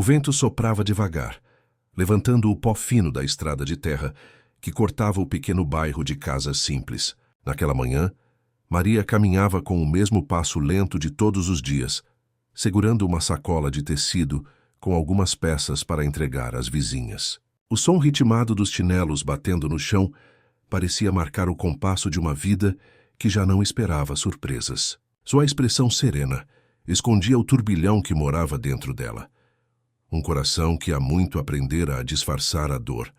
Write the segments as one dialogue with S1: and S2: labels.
S1: O vento soprava devagar, levantando o pó fino da estrada de terra que cortava o pequeno bairro de casas simples. Naquela manhã, Maria caminhava com o mesmo passo lento de todos os dias, segurando uma sacola de tecido com algumas peças para entregar às vizinhas. O som ritmado dos chinelos batendo no chão parecia marcar o compasso de uma vida que já não esperava surpresas. Sua expressão serena escondia o turbilhão que morava dentro dela. Um coração que há muito aprendera a disfarçar a dor.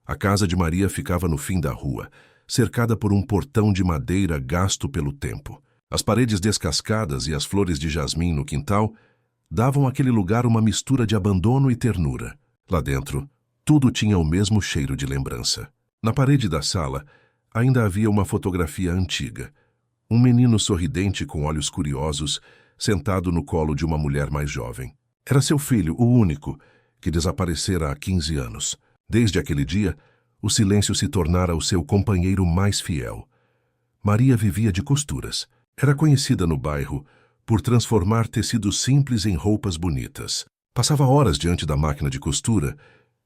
S1: A casa de Maria ficava no fim da rua, cercada por um portão de madeira gasto pelo tempo. As paredes descascadas e as flores de jasmim no quintal davam àquele lugar uma mistura de abandono e ternura. Lá dentro, tudo tinha o mesmo cheiro de lembrança. Na parede da sala, ainda havia uma fotografia antiga. Um menino sorridente com olhos curiosos, sentado no colo de uma mulher mais jovem. Era seu filho, o único, que desaparecera há 15 anos. Desde aquele dia, o silêncio se tornara o seu companheiro mais fiel. Maria vivia de costuras. Era conhecida no bairro por transformar tecidos simples em roupas bonitas. Passava horas diante da máquina de costura,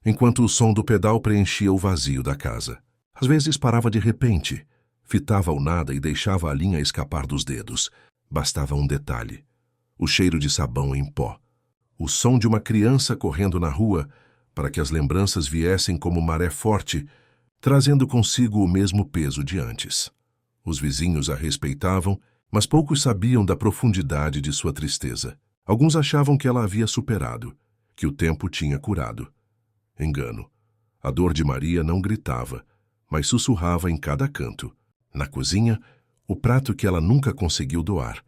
S1: enquanto o som do pedal preenchia o vazio da casa. Às vezes parava de repente, fitava o nada e deixava a linha escapar dos dedos. Bastava um detalhe: o cheiro de sabão em pó. O som de uma criança correndo na rua, para que as lembranças viessem como maré forte, trazendo consigo o mesmo peso de antes. Os vizinhos a respeitavam, mas poucos sabiam da profundidade de sua tristeza. Alguns achavam que ela havia superado, que o tempo tinha curado. Engano. A dor de Maria não gritava, mas sussurrava em cada canto. Na cozinha, o prato que ela nunca conseguiu doar.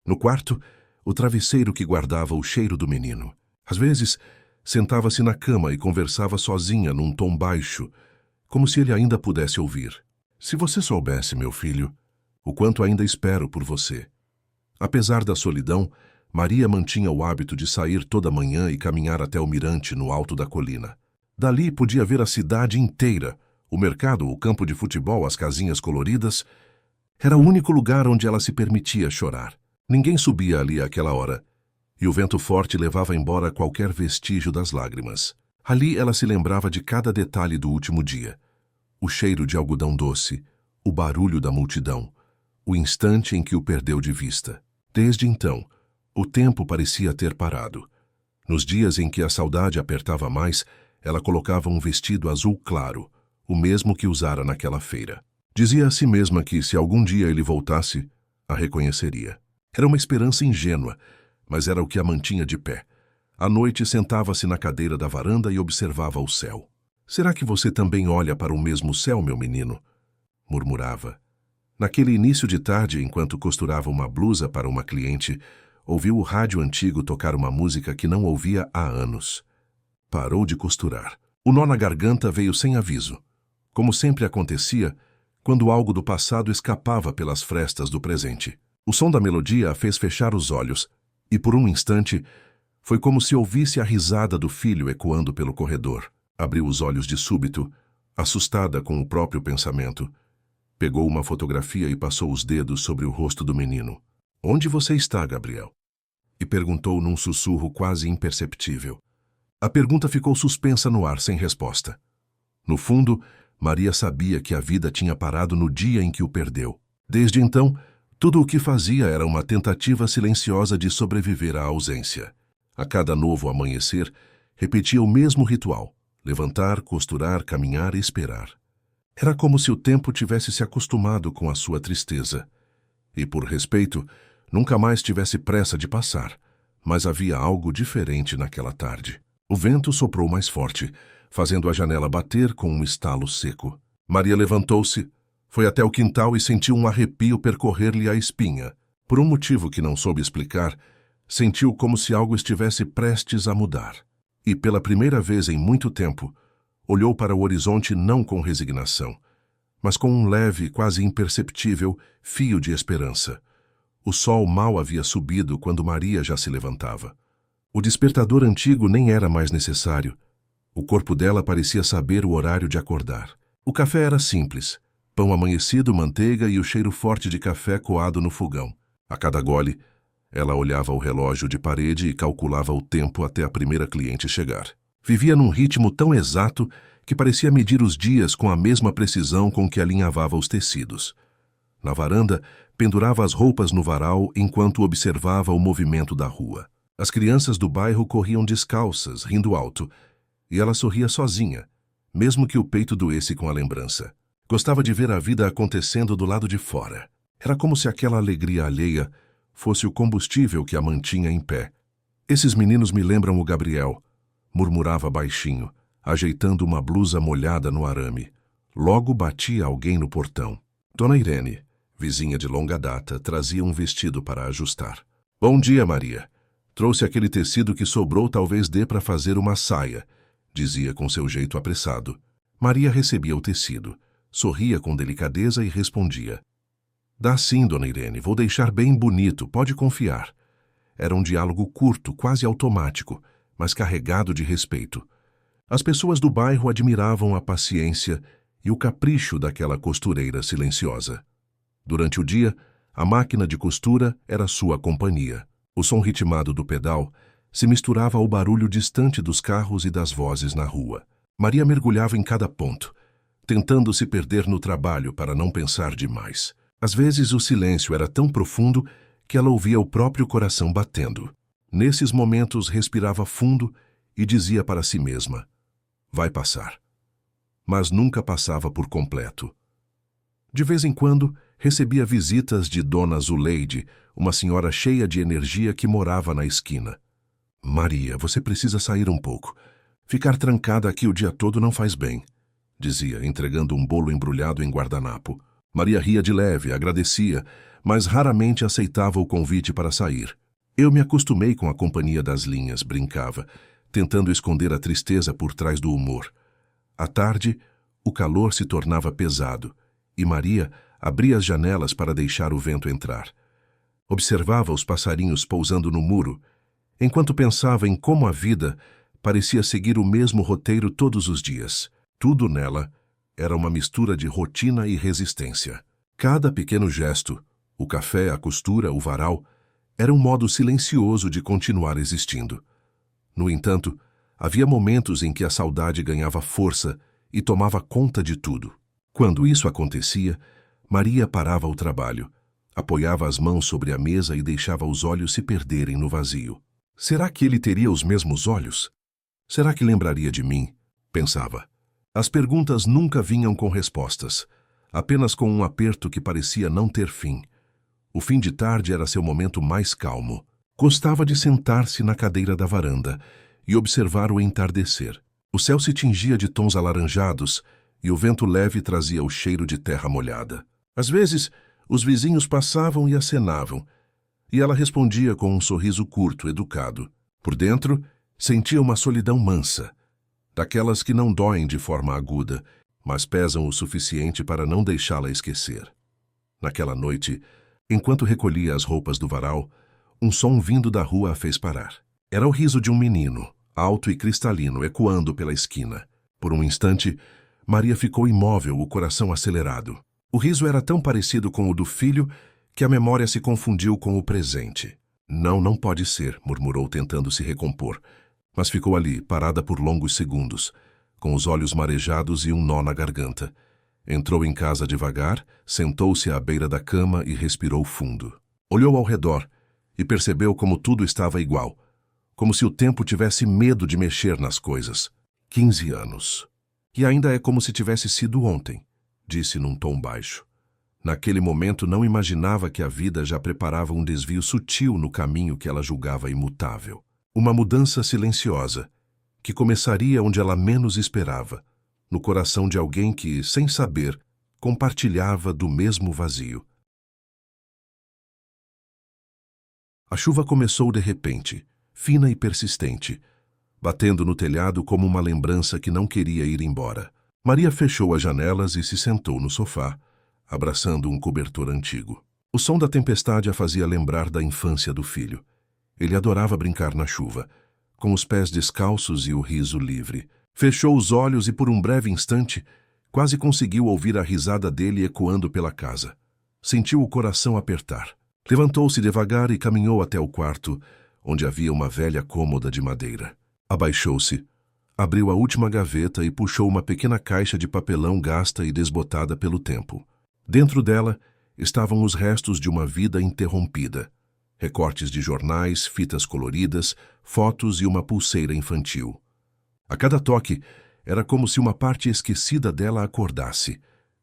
S1: No quarto, o travesseiro que guardava o cheiro do menino. Às vezes, sentava-se na cama e conversava sozinha num tom baixo, como se ele ainda pudesse ouvir. Se você soubesse, meu filho, o quanto ainda espero por você. Apesar da solidão, Maria mantinha o hábito de sair toda manhã e caminhar até o mirante no alto da colina. Dali podia ver a cidade inteira, o mercado, o campo de futebol, as casinhas coloridas. Era o único lugar onde ela se permitia chorar. Ninguém subia ali àquela hora, e o vento forte levava embora qualquer vestígio das lágrimas. Ali ela se lembrava de cada detalhe do último dia. O cheiro de algodão doce, o barulho da multidão, o instante em que o perdeu de vista. Desde então, o tempo parecia ter parado. Nos dias em que a saudade apertava mais, ela colocava um vestido azul claro, o mesmo que usara naquela feira. Dizia a si mesma que, se algum dia ele voltasse, a reconheceria. Era uma esperança ingênua, mas era o que a mantinha de pé. À noite sentava-se na cadeira da varanda e observava o céu. "Será que você também olha para o mesmo céu, meu menino?" murmurava. Naquele início de tarde, enquanto costurava uma blusa para uma cliente, ouviu o rádio antigo tocar uma música que não ouvia há anos. Parou de costurar. O nó na garganta veio sem aviso. Como sempre acontecia, quando algo do passado escapava pelas frestas do presente. O som da melodia a fez fechar os olhos, e por um instante, foi como se ouvisse a risada do filho ecoando pelo corredor. Abriu os olhos de súbito, assustada com o próprio pensamento. Pegou uma fotografia e passou os dedos sobre o rosto do menino. "Onde você está, Gabriel?" E perguntou num sussurro quase imperceptível. A pergunta ficou suspensa no ar, sem resposta. No fundo, Maria sabia que a vida tinha parado no dia em que o perdeu. Desde então, tudo o que fazia era uma tentativa silenciosa de sobreviver à ausência. A cada novo amanhecer, repetia o mesmo ritual: levantar, costurar, caminhar e esperar. Era como se o tempo tivesse se acostumado com a sua tristeza. E, por respeito, nunca mais tivesse pressa de passar. Mas havia algo diferente naquela tarde. O vento soprou mais forte, fazendo a janela bater com um estalo seco. Maria levantou-se, foi até o quintal e sentiu um arrepio percorrer-lhe a espinha. Por um motivo que não soube explicar, sentiu como se algo estivesse prestes a mudar. E, pela primeira vez em muito tempo, olhou para o horizonte não com resignação, mas com um leve, quase imperceptível fio de esperança. O sol mal havia subido quando Maria já se levantava. O despertador antigo nem era mais necessário. O corpo dela parecia saber o horário de acordar. O café era simples: pão amanhecido, manteiga e o cheiro forte de café coado no fogão. A cada gole, Ela olhava o relógio de parede e calculava o tempo até a primeira cliente chegar. Vivia num ritmo tão exato que parecia medir os dias com a mesma precisão com que alinhavava os tecidos. Na varanda, pendurava as roupas no varal enquanto observava o movimento da rua. As crianças do bairro corriam descalças, rindo alto, e ela sorria sozinha, mesmo que o peito doesse com a lembrança. Gostava de ver a vida acontecendo do lado de fora. Era como se aquela alegria alheia fosse o combustível que a mantinha em pé. Esses meninos me lembram o Gabriel, murmurava baixinho, ajeitando uma blusa molhada no arame. Logo batia alguém no portão. Dona Irene, vizinha de longa data, trazia um vestido para ajustar. Bom dia, Maria. Trouxe aquele tecido que sobrou, talvez dê para fazer uma saia, dizia com seu jeito apressado. Maria recebia o tecido, sorria com delicadeza e respondia. Dá sim, Dona Irene, vou deixar bem bonito, pode confiar. Era um diálogo curto, quase automático, mas carregado de respeito. As pessoas do bairro admiravam a paciência e o capricho daquela costureira silenciosa. Durante o dia, a máquina de costura era sua companhia. O som ritmado do pedal se misturava ao barulho distante dos carros e das vozes na rua. Maria mergulhava em cada ponto, tentando se perder no trabalho para não pensar demais. Às vezes o silêncio era tão profundo que ela ouvia o próprio coração batendo. Nesses momentos respirava fundo e dizia para si mesma, vai passar. Mas nunca passava por completo. De vez em quando, recebia visitas de Dona Zuleide, uma senhora cheia de energia que morava na esquina. Maria, você precisa sair um pouco. Ficar trancada aqui o dia todo não faz bem, dizia, entregando um bolo embrulhado em guardanapo. Maria ria de leve, agradecia, mas raramente aceitava o convite para sair. Eu me acostumei com a companhia das linhas, brincava, tentando esconder a tristeza por trás do humor. À tarde, o calor se tornava pesado, e Maria abria as janelas para deixar o vento entrar. Observava os passarinhos pousando no muro, enquanto pensava em como a vida parecia seguir o mesmo roteiro todos os dias. Tudo nela era uma mistura de rotina e resistência. Cada pequeno gesto, o café, a costura, o varal, era um modo silencioso de continuar existindo. No entanto, havia momentos em que a saudade ganhava força e tomava conta de tudo. Quando isso acontecia, Maria parava o trabalho, apoiava as mãos sobre a mesa e deixava os olhos se perderem no vazio. Será que ele teria os mesmos olhos? Será que lembraria de mim? Pensava. As perguntas nunca vinham com respostas, apenas com um aperto que parecia não ter fim. O fim de tarde era seu momento mais calmo. Gostava de sentar-se na cadeira da varanda e observar o entardecer. O céu se tingia de tons alaranjados e o vento leve trazia o cheiro de terra molhada. Às vezes, os vizinhos passavam e acenavam, e ela respondia com um sorriso curto, educado. Por dentro, sentia uma solidão mansa, daquelas que não doem de forma aguda, mas pesam o suficiente para não deixá-la esquecer. Naquela noite, enquanto recolhia as roupas do varal, um som vindo da rua a fez parar. Era o riso de um menino, alto e cristalino, ecoando pela esquina. Por um instante, Maria ficou imóvel, o coração acelerado. O riso era tão parecido com o do filho que a memória se confundiu com o presente. Não pode ser, murmurou tentando se recompor, mas ficou ali, parada por longos segundos, com os olhos marejados e um nó na garganta. Entrou em casa devagar, sentou-se à beira da cama e respirou fundo. Olhou ao redor e percebeu como tudo estava igual, como se o tempo tivesse medo de mexer nas coisas. 15 anos. E ainda é como se tivesse sido ontem, disse num tom baixo. Naquele momento não imaginava que a vida já preparava um desvio sutil no caminho que ela julgava imutável. Uma mudança silenciosa, que começaria onde ela menos esperava, no coração de alguém que, sem saber, compartilhava do mesmo vazio. A chuva começou de repente, fina e persistente, batendo no telhado como uma lembrança que não queria ir embora. Maria fechou as janelas e se sentou no sofá, abraçando um cobertor antigo. O som da tempestade a fazia lembrar da infância do filho. Ele adorava brincar na chuva, com os pés descalços e o riso livre. Fechou os olhos e por um breve instante quase conseguiu ouvir a risada dele ecoando pela casa. Sentiu o coração apertar. Levantou-se devagar e caminhou até o quarto, onde havia uma velha cômoda de madeira. Abaixou-se, abriu a última gaveta e puxou uma pequena caixa de papelão gasta e desbotada pelo tempo. Dentro dela estavam os restos de uma vida interrompida. Recortes de jornais, fitas coloridas, fotos e uma pulseira infantil. A cada toque, era como se uma parte esquecida dela acordasse.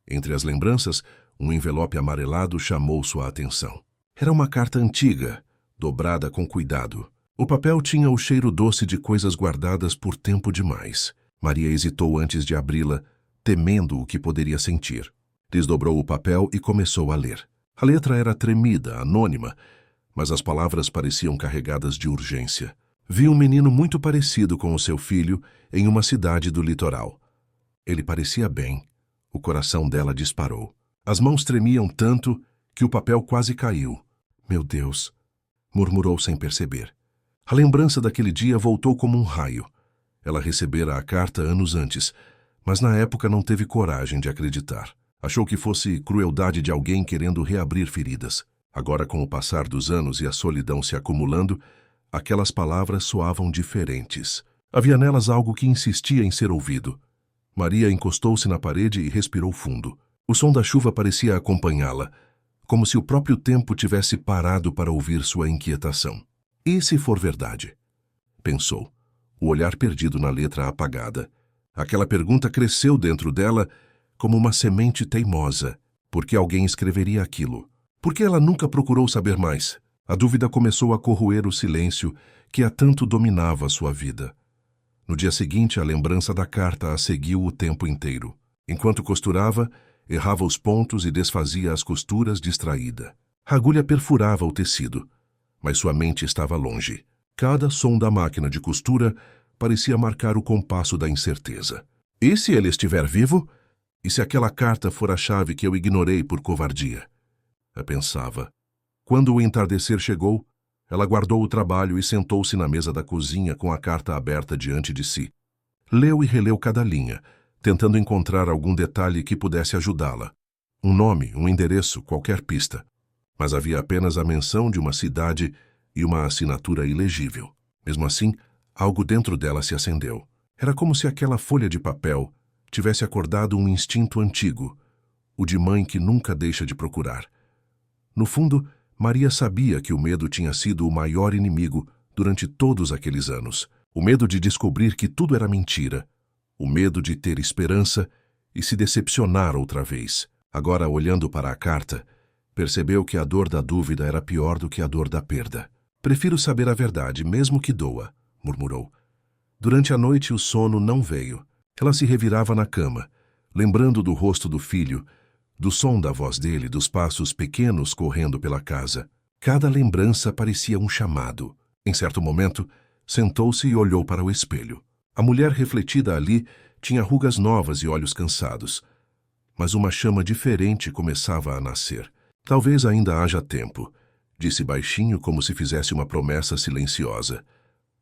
S1: Entre as lembranças, um envelope amarelado chamou sua atenção. Era uma carta antiga, dobrada com cuidado. O papel tinha o cheiro doce de coisas guardadas por tempo demais. Maria hesitou antes de abri-la, temendo o que poderia sentir. Desdobrou o papel e começou a ler. A letra era tremida, anônima, mas as palavras pareciam carregadas de urgência. Vi um menino muito parecido com o seu filho em uma cidade do litoral. Ele parecia bem. O coração dela disparou. As mãos tremiam tanto que o papel quase caiu. Meu Deus, murmurou sem perceber. A lembrança daquele dia voltou como um raio. Ela recebera a carta anos antes, mas na época não teve coragem de acreditar. Achou que fosse crueldade de alguém querendo reabrir feridas. Agora, com o passar dos anos e a solidão se acumulando, aquelas palavras soavam diferentes. Havia nelas algo que insistia em ser ouvido. Maria encostou-se na parede e respirou fundo. O som da chuva parecia acompanhá-la, como se o próprio tempo tivesse parado para ouvir sua inquietação. E se for verdade? Pensou, o olhar perdido na letra apagada. Aquela pergunta cresceu dentro dela como uma semente teimosa. Por que alguém escreveria aquilo? Por que ela nunca procurou saber mais? A dúvida começou a corroer o silêncio que há tanto dominava sua vida. No dia seguinte, a lembrança da carta a seguiu o tempo inteiro. Enquanto costurava, errava os pontos e desfazia as costuras distraída. A agulha perfurava o tecido, mas sua mente estava longe. Cada som da máquina de costura parecia marcar o compasso da incerteza. E se ele estiver vivo? E se aquela carta for a chave que eu ignorei por covardia? Ela pensava. Quando o entardecer chegou, ela guardou o trabalho e sentou-se na mesa da cozinha com a carta aberta diante de si. Leu e releu cada linha, tentando encontrar algum detalhe que pudesse ajudá-la. Um nome, um endereço, qualquer pista. Mas havia apenas a menção de uma cidade e uma assinatura ilegível. Mesmo assim, algo dentro dela se acendeu. Era como se aquela folha de papel tivesse acordado um instinto antigo, o de mãe que nunca deixa de procurar. No fundo, Maria sabia que o medo tinha sido o maior inimigo durante todos aqueles anos. O medo de descobrir que tudo era mentira. O medo de ter esperança e se decepcionar outra vez. Agora, olhando para a carta, percebeu que a dor da dúvida era pior do que a dor da perda. Prefiro saber a verdade, mesmo que doa, murmurou. Durante a noite, o sono não veio. Ela se revirava na cama, lembrando do rosto do filho, do som da voz dele, dos passos pequenos correndo pela casa. Cada lembrança parecia um chamado. Em certo momento, sentou-se e olhou para o espelho. A mulher refletida ali tinha rugas novas e olhos cansados. Mas uma chama diferente começava a nascer. Talvez ainda haja tempo, disse baixinho como se fizesse uma promessa silenciosa.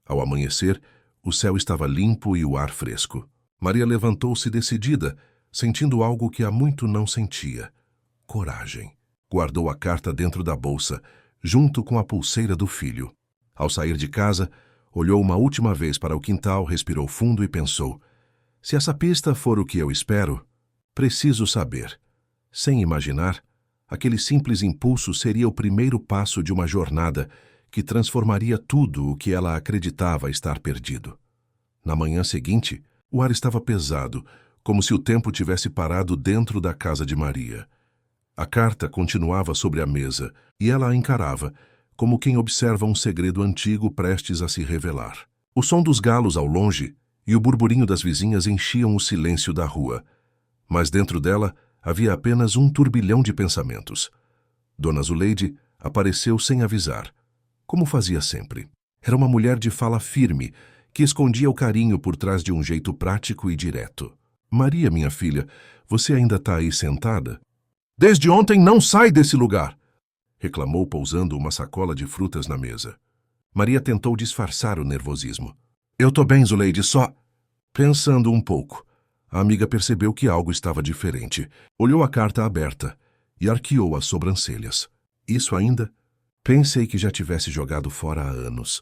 S1: Ao amanhecer, o céu estava limpo e o ar fresco. Maria levantou-se decidida, sentindo algo que há muito não sentia. Coragem. Guardou a carta dentro da bolsa, junto com a pulseira do filho. Ao sair de casa, olhou uma última vez para o quintal, respirou fundo e pensou: se essa pista for o que eu espero, preciso saber. Sem imaginar, aquele simples impulso seria o primeiro passo de uma jornada que transformaria tudo o que ela acreditava estar perdido. Na manhã seguinte, o ar estava pesado, como se o tempo tivesse parado dentro da casa de Maria. A carta continuava sobre a mesa e ela a encarava, como quem observa um segredo antigo prestes a se revelar. O som dos galos ao longe e o burburinho das vizinhas enchiam o silêncio da rua, mas dentro dela havia apenas um turbilhão de pensamentos. Dona Zuleide apareceu sem avisar, como fazia sempre. Era uma mulher de fala firme, que escondia o carinho por trás de um jeito prático e direto. Maria, minha filha, você ainda está aí sentada? Desde ontem não sai desse lugar! Reclamou, pousando uma sacola de frutas na mesa. Maria tentou disfarçar o nervosismo. Eu tô bem, Zuleide, só... Pensando um pouco, a amiga percebeu que algo estava diferente. Olhou a carta aberta e arqueou as sobrancelhas. Isso ainda? Pensei que já tivesse jogado fora há anos.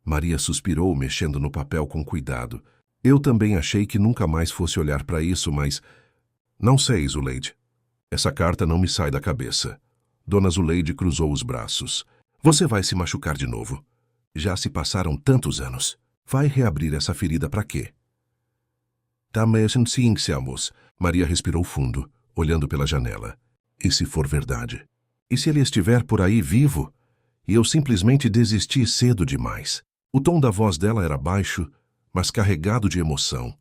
S1: Maria suspirou, mexendo no papel com cuidado. Eu também achei que nunca mais fosse olhar para isso, mas... Não sei, Zuleide. Essa carta não me sai da cabeça. Dona Zuleide cruzou os braços. Você vai se machucar de novo. Já se passaram tantos anos. Vai reabrir essa ferida para quê? Também sim, Selmos. Maria respirou fundo, olhando pela janela. E se for verdade? E se ele estiver por aí vivo? E eu simplesmente desisti cedo demais. O tom da voz dela era baixo, mas carregado de emoção.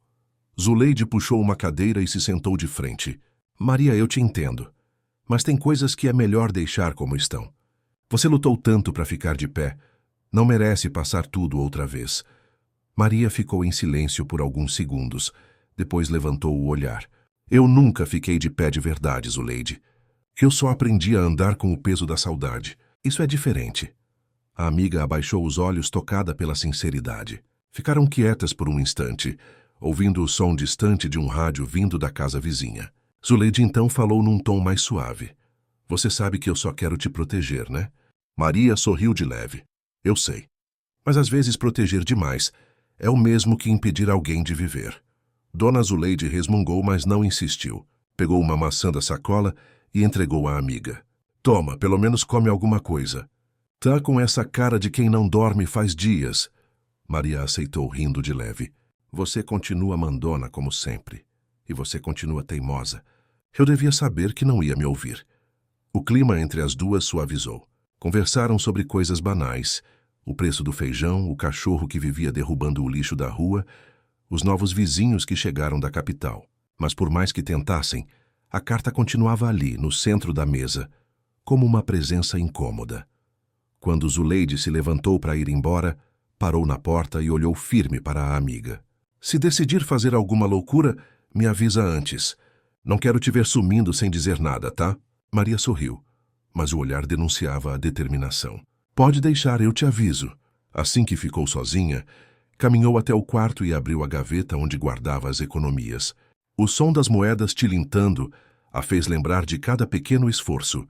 S1: Zuleide puxou uma cadeira e se sentou de frente. Maria, eu te entendo. Mas tem coisas que é melhor deixar como estão. Você lutou tanto para ficar de pé. Não merece passar tudo outra vez. Maria ficou em silêncio por alguns segundos. Depois levantou o olhar. Eu nunca fiquei de pé de verdade, Zuleide. Eu só aprendi a andar com o peso da saudade. Isso é diferente. A amiga abaixou os olhos, tocada pela sinceridade. Ficaram quietas por um instante, ouvindo o som distante de um rádio vindo da casa vizinha. Zuleide então falou num tom mais suave. Você sabe que eu só quero te proteger, né? Maria sorriu de leve. Eu sei. Mas às vezes proteger demais é o mesmo que impedir alguém de viver. Dona Zuleide resmungou, mas não insistiu. Pegou uma maçã da sacola e entregou à amiga. Toma, pelo menos come alguma coisa. Tá com essa cara de quem não dorme faz dias. Maria aceitou, rindo de leve. Você continua mandona como sempre. E você continua teimosa. Eu devia saber que não ia me ouvir. O clima entre as duas suavizou. Conversaram sobre coisas banais. O preço do feijão, o cachorro que vivia derrubando o lixo da rua, os novos vizinhos que chegaram da capital. Mas por mais que tentassem, a carta continuava ali, no centro da mesa, como uma presença incômoda. Quando Zuleide se levantou para ir embora, parou na porta e olhou firme para a amiga. Se decidir fazer alguma loucura, me avisa antes. Não quero te ver sumindo sem dizer nada, tá? Maria sorriu, mas o olhar denunciava a determinação. Pode deixar, eu te aviso. Assim que ficou sozinha, caminhou até o quarto e abriu a gaveta onde guardava as economias. O som das moedas tilintando a fez lembrar de cada pequeno esforço.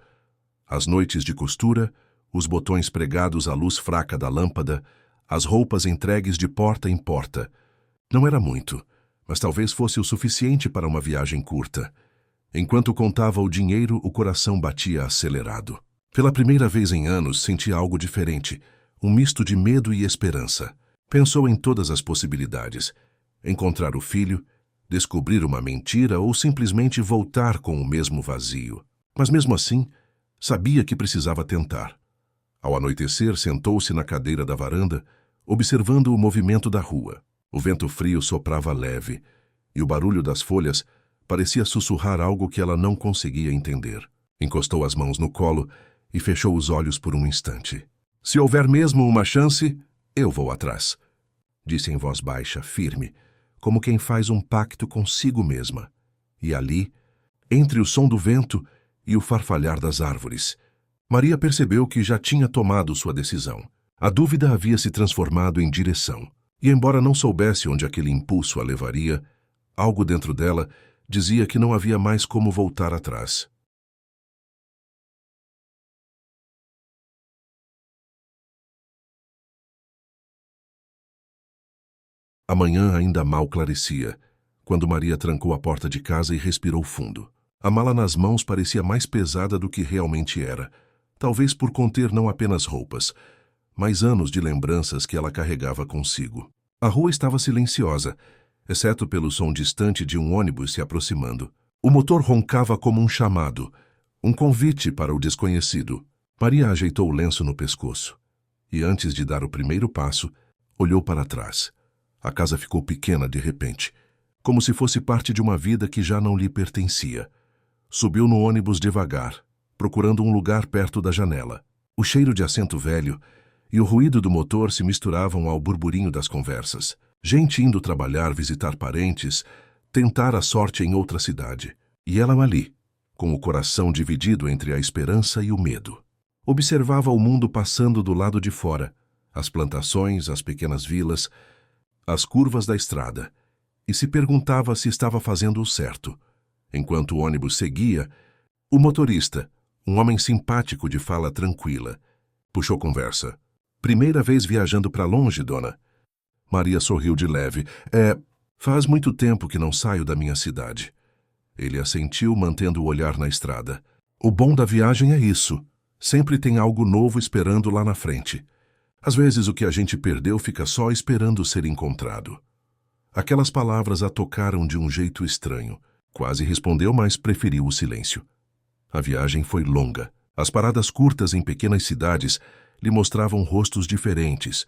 S1: As noites de costura, os botões pregados à luz fraca da lâmpada, as roupas entregues de porta em porta. Não era muito, mas talvez fosse o suficiente para uma viagem curta. Enquanto contava o dinheiro, o coração batia acelerado. Pela primeira vez em anos, sentia algo diferente, um misto de medo e esperança. Pensou em todas as possibilidades. Encontrar o filho, descobrir uma mentira ou simplesmente voltar com o mesmo vazio. Mas mesmo assim, sabia que precisava tentar. Ao anoitecer, sentou-se na cadeira da varanda, observando o movimento da rua. O vento frio soprava leve, e o barulho das folhas parecia sussurrar algo que ela não conseguia entender. Encostou as mãos no colo e fechou os olhos por um instante. Se houver mesmo uma chance, eu vou atrás, disse em voz baixa, firme, como quem faz um pacto consigo mesma. E ali, entre o som do vento e o farfalhar das árvores, Maria percebeu que já tinha tomado sua decisão. A dúvida havia se transformado em direção. E embora não soubesse onde aquele impulso a levaria, algo dentro dela dizia que não havia mais como voltar atrás. A manhã ainda mal clarecia, quando Maria trancou a porta de casa e respirou fundo. A mala nas mãos parecia mais pesada do que realmente era, talvez por conter não apenas roupas, mas anos de lembranças que ela carregava consigo. A rua estava silenciosa, exceto pelo som distante de um ônibus se aproximando. O motor roncava como um chamado, um convite para o desconhecido. Maria ajeitou o lenço no pescoço e, antes de dar o primeiro passo, olhou para trás. A casa ficou pequena de repente, como se fosse parte de uma vida que já não lhe pertencia. Subiu no ônibus devagar, procurando um lugar perto da janela. O cheiro de assento velho e o ruído do motor se misturavam ao burburinho das conversas. Gente indo trabalhar, visitar parentes, tentar a sorte em outra cidade. E ela ali, com o coração dividido entre a esperança e o medo. Observava o mundo passando do lado de fora, as plantações, as pequenas vilas, as curvas da estrada, e se perguntava se estava fazendo o certo. Enquanto o ônibus seguia, o motorista, um homem simpático de fala tranquila, Puxou conversa. Primeira vez viajando para longe, dona? Maria sorriu de leve. Faz muito tempo que não saio da minha cidade. Ele assentiu, mantendo o olhar na estrada. O bom da viagem é isso. Sempre tem algo novo esperando lá na frente. Às vezes o que a gente perdeu fica só esperando ser encontrado. Aquelas palavras a tocaram de um jeito estranho. Quase respondeu, mas preferiu o silêncio. A viagem foi longa. As paradas curtas em pequenas cidades lhe mostravam rostos diferentes,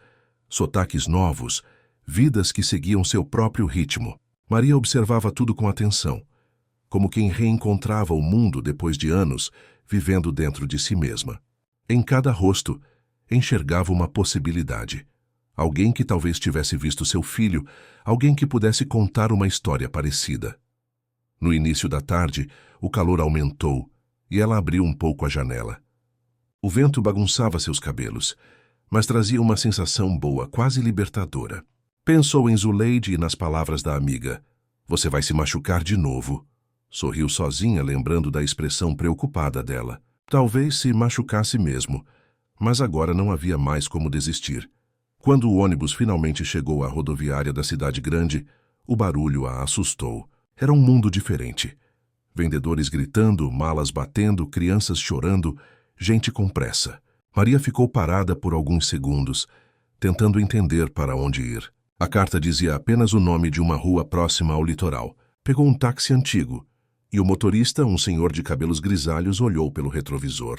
S1: sotaques novos, vidas que seguiam seu próprio ritmo. Maria observava tudo com atenção, como quem reencontrava o mundo depois de anos vivendo dentro de si mesma. Em cada rosto, enxergava uma possibilidade. Alguém que talvez tivesse visto seu filho, alguém que pudesse contar uma história parecida. No início da tarde, o calor aumentou e ela abriu um pouco a janela. O vento bagunçava seus cabelos, mas trazia uma sensação boa, quase libertadora. Pensou em Zuleide e nas palavras da amiga. Você vai se machucar de novo. Sorriu sozinha, lembrando da expressão preocupada dela. Talvez se machucasse mesmo, mas agora não havia mais como desistir. Quando o ônibus finalmente chegou à rodoviária da cidade grande, o barulho a assustou. Era um mundo diferente. Vendedores gritando, malas batendo, crianças chorando, gente com pressa. Maria ficou parada por alguns segundos, tentando entender para onde ir. A carta dizia apenas o nome de uma rua próxima ao litoral. Pegou um táxi antigo, e o motorista, um senhor de cabelos grisalhos, olhou pelo retrovisor.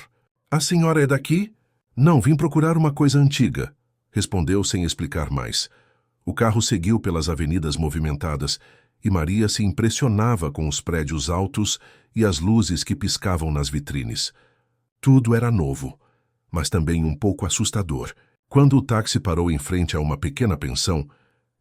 S1: A senhora é daqui? Não, vim procurar uma coisa antiga, respondeu sem explicar mais. O carro seguiu pelas avenidas movimentadas, e Maria se impressionava com os prédios altos e as luzes que piscavam nas vitrines. Tudo era novo, mas também um pouco assustador. Quando o táxi parou em frente a uma pequena pensão,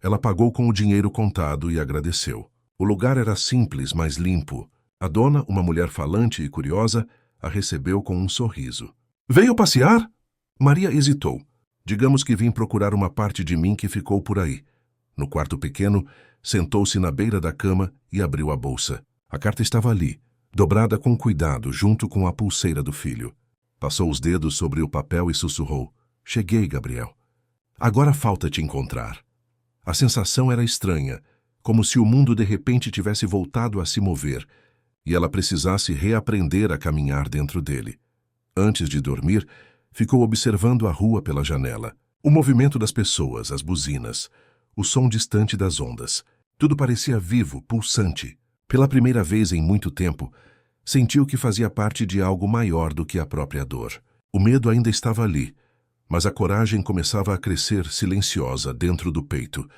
S1: ela pagou com o dinheiro contado e agradeceu. O lugar era simples, mas limpo. A dona, uma mulher falante e curiosa, a recebeu com um sorriso. Veio passear? Maria hesitou. Digamos que vim procurar uma parte de mim que ficou por aí. No quarto pequeno, sentou-se na beira da cama e abriu a bolsa. A carta estava ali, dobrada com cuidado, junto com a pulseira do filho. Passou os dedos sobre o papel e sussurrou. Cheguei, Gabriel. Agora falta te encontrar. A sensação era estranha, como se o mundo de repente tivesse voltado a se mover, e ela precisasse reaprender a caminhar dentro dele. Antes de dormir, ficou observando a rua pela janela. O movimento das pessoas, as buzinas, o som distante das ondas. Tudo parecia vivo, pulsante. Pela primeira vez em muito tempo, sentiu que fazia parte de algo maior do que a própria dor. O medo ainda estava ali, mas a coragem começava a crescer silenciosa dentro do peito.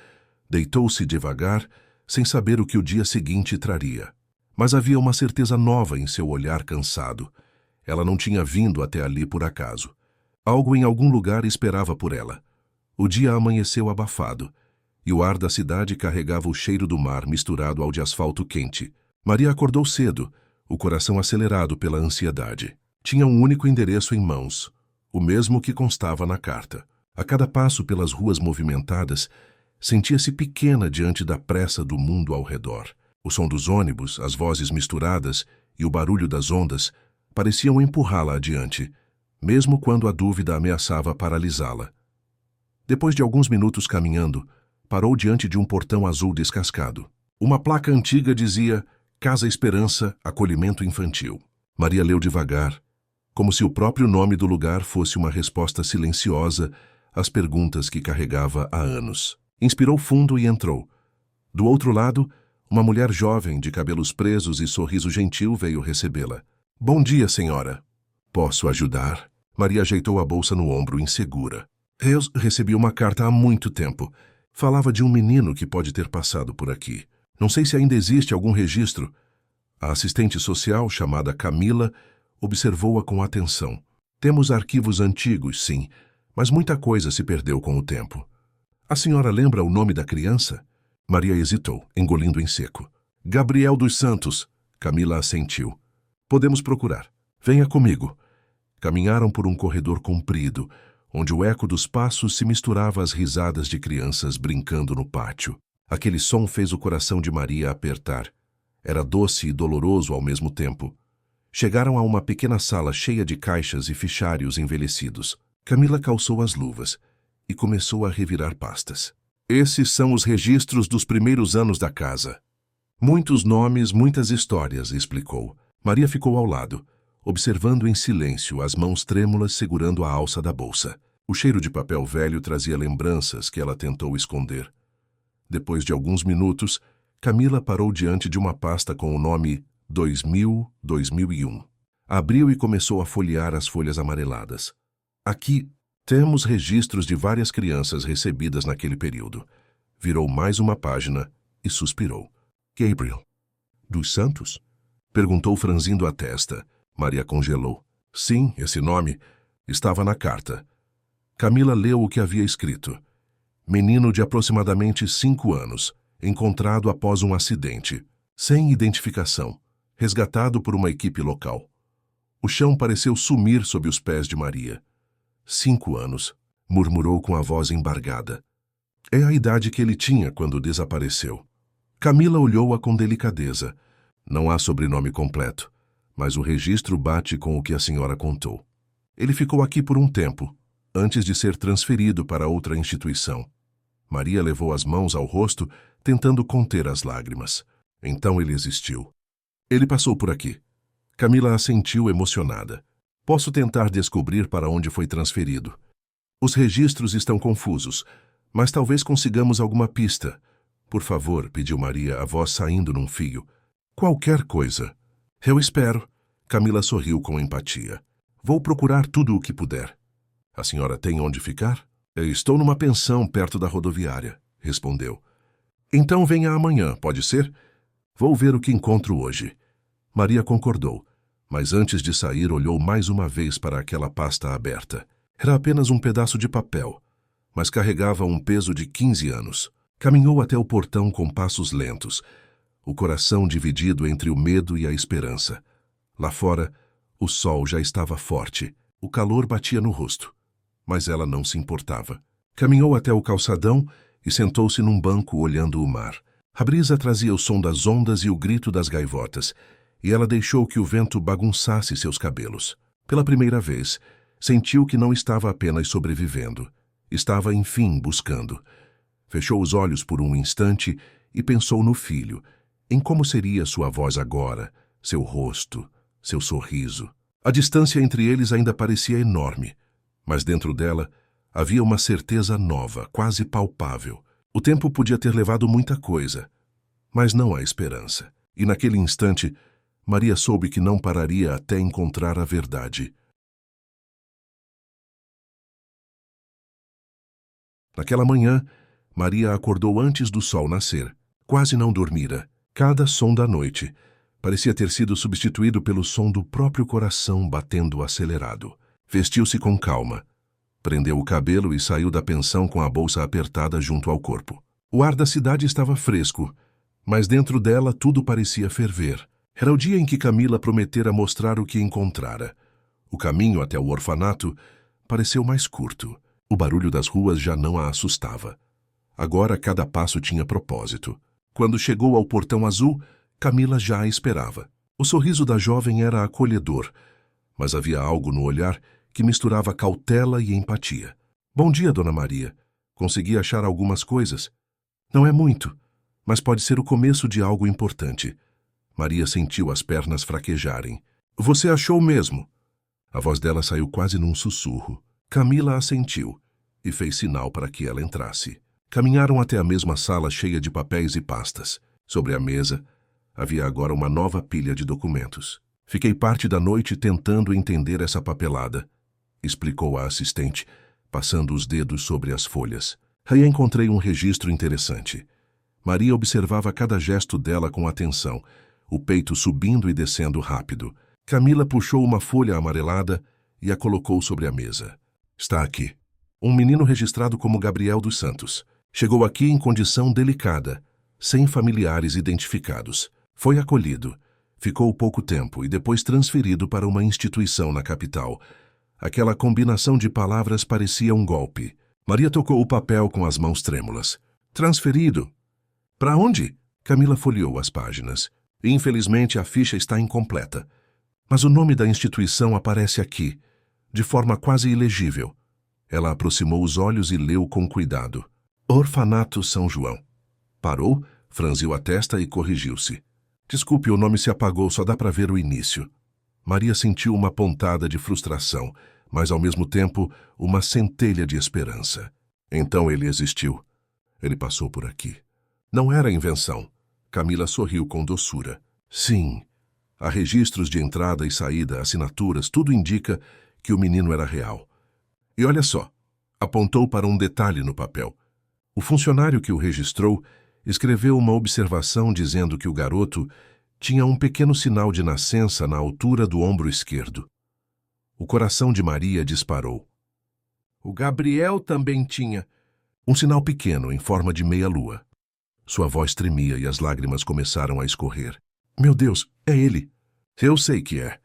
S1: Deitou-se devagar, sem saber o que o dia seguinte traria. Mas havia uma certeza nova em seu olhar cansado. Ela não tinha vindo até ali por acaso. Algo em algum lugar esperava por ela. O dia amanheceu abafado, e o ar da cidade carregava o cheiro do mar misturado ao de asfalto quente. Maria acordou cedo, o coração acelerado pela ansiedade. Tinha um único endereço em mãos, o mesmo que constava na carta. A cada passo pelas ruas movimentadas, sentia-se pequena diante da pressa do mundo ao redor. O som dos ônibus, as vozes misturadas e o barulho das ondas pareciam empurrá-la adiante, mesmo quando a dúvida ameaçava paralisá-la. Depois de alguns minutos caminhando, parou diante de um portão azul descascado. Uma placa antiga dizia Casa Esperança, Acolhimento Infantil. Maria leu devagar, como se o próprio nome do lugar fosse uma resposta silenciosa às perguntas que carregava há anos. Inspirou fundo e entrou. Do outro lado, uma mulher jovem, de cabelos presos e sorriso gentil, veio recebê-la. Bom dia, senhora. Posso ajudar? Maria ajeitou a bolsa no ombro, insegura. Eu recebi uma carta há muito tempo. Falava de um menino que pode ter passado por aqui. Não sei se ainda existe algum registro. A assistente social, chamada Camila, observou-a com atenção. Temos arquivos antigos, sim, mas muita coisa se perdeu com o tempo. A senhora lembra o nome da criança? Maria hesitou, engolindo em seco. Gabriel dos Santos. Camila assentiu. Podemos procurar. Venha comigo. Caminharam por um corredor comprido, onde o eco dos passos se misturava às risadas de crianças brincando no pátio. Aquele som fez o coração de Maria apertar. Era doce e doloroso ao mesmo tempo. Chegaram a uma pequena sala cheia de caixas e fichários envelhecidos. Camila calçou as luvas e começou a revirar pastas. Esses são os registros dos primeiros anos da casa. Muitos nomes, muitas histórias, explicou. Maria ficou ao lado, observando em silêncio, as mãos trêmulas segurando a alça da bolsa. O cheiro de papel velho trazia lembranças que ela tentou esconder. Depois de alguns minutos, Camila parou diante de uma pasta com o nome 2000-2001. Abriu e começou a folhear as folhas amareladas. Aqui temos registros de várias crianças recebidas naquele período. Virou mais uma página e suspirou. Gabriel dos Santos? Perguntou franzindo a testa. Maria congelou. Sim, esse nome estava na carta. Camila leu o que havia escrito. Menino de aproximadamente 5 anos, encontrado após um acidente, sem identificação, resgatado por uma equipe local. O chão pareceu sumir sob os pés de Maria. 5 anos, murmurou com a voz embargada. É a idade que ele tinha quando desapareceu. Camila olhou-a com delicadeza. Não há sobrenome completo, mas o registro bate com o que a senhora contou. Ele ficou aqui por um tempo, antes de ser transferido para outra instituição. Maria levou as mãos ao rosto, tentando conter as lágrimas. Então ele existiu. Ele passou por aqui. Camila assentiu emocionada. Posso tentar descobrir para onde foi transferido. Os registros estão confusos, mas talvez consigamos alguma pista. Por favor, pediu Maria, a voz saindo num fio. Qualquer coisa. Eu espero. Camila sorriu com empatia. Vou procurar tudo o que puder. A senhora tem onde ficar? Eu estou numa pensão perto da rodoviária, respondeu. Então venha amanhã, pode ser? Vou ver o que encontro hoje. Maria concordou, mas antes de sair olhou mais uma vez para aquela pasta aberta. Era apenas um pedaço de papel, mas carregava um peso de 15 anos. Caminhou até o portão com passos lentos, o coração dividido entre o medo e a esperança. Lá fora, o sol já estava forte, o calor batia no rosto. Mas ela não se importava. Caminhou até o calçadão e sentou-se num banco olhando o mar. A brisa trazia o som das ondas e o grito das gaivotas, e ela deixou que o vento bagunçasse seus cabelos. Pela primeira vez, sentiu que não estava apenas sobrevivendo. Estava, enfim, buscando. Fechou os olhos por um instante e pensou no filho, em como seria sua voz agora, seu rosto, seu sorriso. A distância entre eles ainda parecia enorme, mas dentro dela havia uma certeza nova, quase palpável. O tempo podia ter levado muita coisa, mas não a esperança. E naquele instante, Maria soube que não pararia até encontrar a verdade. Naquela manhã, Maria acordou antes do sol nascer. Quase não dormira. Cada som da noite parecia ter sido substituído pelo som do próprio coração batendo acelerado. Vestiu-se com calma. Prendeu o cabelo e saiu da pensão com a bolsa apertada junto ao corpo. O ar da cidade estava fresco, mas dentro dela tudo parecia ferver. Era o dia em que Camila prometera mostrar o que encontrara. O caminho até o orfanato pareceu mais curto. O barulho das ruas já não a assustava. Agora cada passo tinha propósito. Quando chegou ao portão azul, Camila já a esperava. O sorriso da jovem era acolhedor, mas havia algo no olhar que misturava cautela e empatia. Bom dia, Dona Maria. Consegui achar algumas coisas. Não é muito, mas pode ser o começo de algo importante. Maria sentiu as pernas fraquejarem. Você achou mesmo? A voz dela saiu quase num sussurro. Camila assentiu e fez sinal para que ela entrasse. Caminharam até a mesma sala cheia de papéis e pastas. Sobre a mesa, havia agora uma nova pilha de documentos. Fiquei parte da noite tentando entender essa papelada, explicou a assistente, passando os dedos sobre as folhas. Aí encontrei um registro interessante. Maria observava cada gesto dela com atenção, o peito subindo e descendo rápido. Camila puxou uma folha amarelada e a colocou sobre a mesa. Está aqui. Um menino registrado como Gabriel dos Santos. Chegou aqui em condição delicada, sem familiares identificados. Foi acolhido. Ficou pouco tempo e depois transferido para uma instituição na capital. Aquela combinação de palavras parecia um golpe. Maria tocou o papel com as mãos trêmulas. Transferido. Para onde? Camila folheou as páginas. Infelizmente, a ficha está incompleta. Mas o nome da instituição aparece aqui, de forma quase ilegível. Ela aproximou os olhos e leu com cuidado. Orfanato São João. Parou, franziu a testa e corrigiu-se. Desculpe, o nome se apagou, só dá para ver o início. Maria sentiu uma pontada de frustração, mas ao mesmo tempo uma centelha de esperança. Então ele existiu. Ele passou por aqui. Não era invenção. Camila sorriu com doçura. Sim, há registros de entrada e saída, assinaturas, tudo indica que o menino era real. E olha só, apontou para um detalhe no papel. O funcionário que o registrou escreveu uma observação dizendo que o garoto tinha um pequeno sinal de nascença na altura do ombro esquerdo. O coração de Maria disparou. O Gabriel também tinha um sinal pequeno em forma de meia-lua. Sua voz tremia e as lágrimas começaram a escorrer. Meu Deus, é ele! Eu sei que é.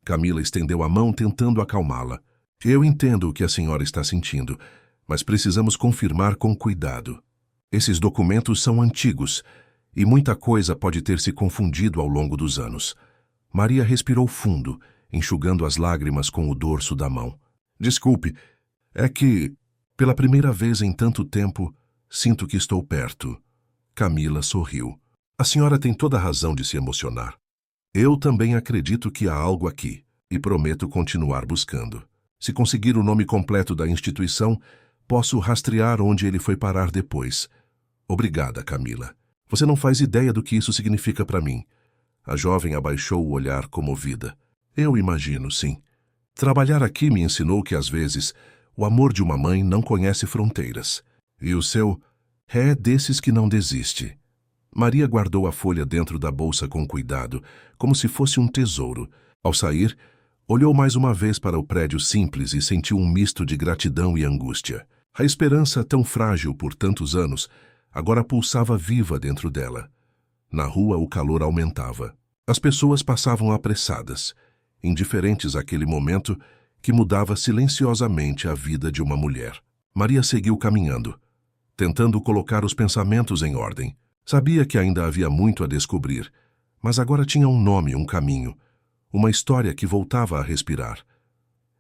S1: Camila estendeu a mão tentando acalmá-la. Eu entendo o que a senhora está sentindo, mas precisamos confirmar com cuidado. Esses documentos são antigos e muita coisa pode ter se confundido ao longo dos anos. Maria respirou fundo, enxugando as lágrimas com o dorso da mão. Desculpe, é que, pela primeira vez em tanto tempo, sinto que estou perto. Camila sorriu. A senhora tem toda a razão de se emocionar. Eu também acredito que há algo aqui e prometo continuar buscando. Se conseguir o nome completo da instituição, posso rastrear onde ele foi parar depois. Obrigada, Camila. Você não faz ideia do que isso significa para mim. A jovem abaixou o olhar comovida. Eu imagino, sim. Trabalhar aqui me ensinou que, às vezes, o amor de uma mãe não conhece fronteiras. E o seu é desses que não desiste. Maria guardou a folha dentro da bolsa com cuidado, como se fosse um tesouro. Ao sair, olhou mais uma vez para o prédio simples e sentiu um misto de gratidão e angústia. A esperança, tão frágil por tantos anos, agora pulsava viva dentro dela. Na rua, o calor aumentava. As pessoas passavam apressadas, indiferentes àquele momento que mudava silenciosamente a vida de uma mulher. Maria seguiu caminhando, tentando colocar os pensamentos em ordem. Sabia que ainda havia muito a descobrir, mas agora tinha um nome, um caminho, uma história que voltava a respirar.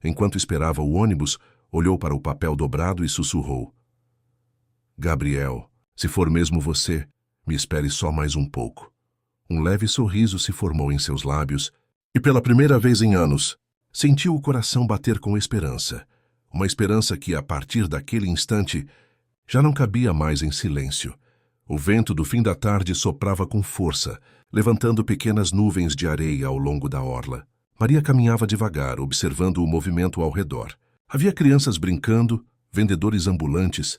S1: Enquanto esperava o ônibus, olhou para o papel dobrado e sussurrou. Gabriel, se for mesmo você, me espere só mais um pouco. Um leve sorriso se formou em seus lábios e, pela primeira vez em anos, sentiu o coração bater com esperança. Uma esperança que, a partir daquele instante, já não cabia mais em silêncio. O vento do fim da tarde soprava com força, levantando pequenas nuvens de areia ao longo da orla. Maria caminhava devagar, observando o movimento ao redor. Havia crianças brincando, vendedores ambulantes,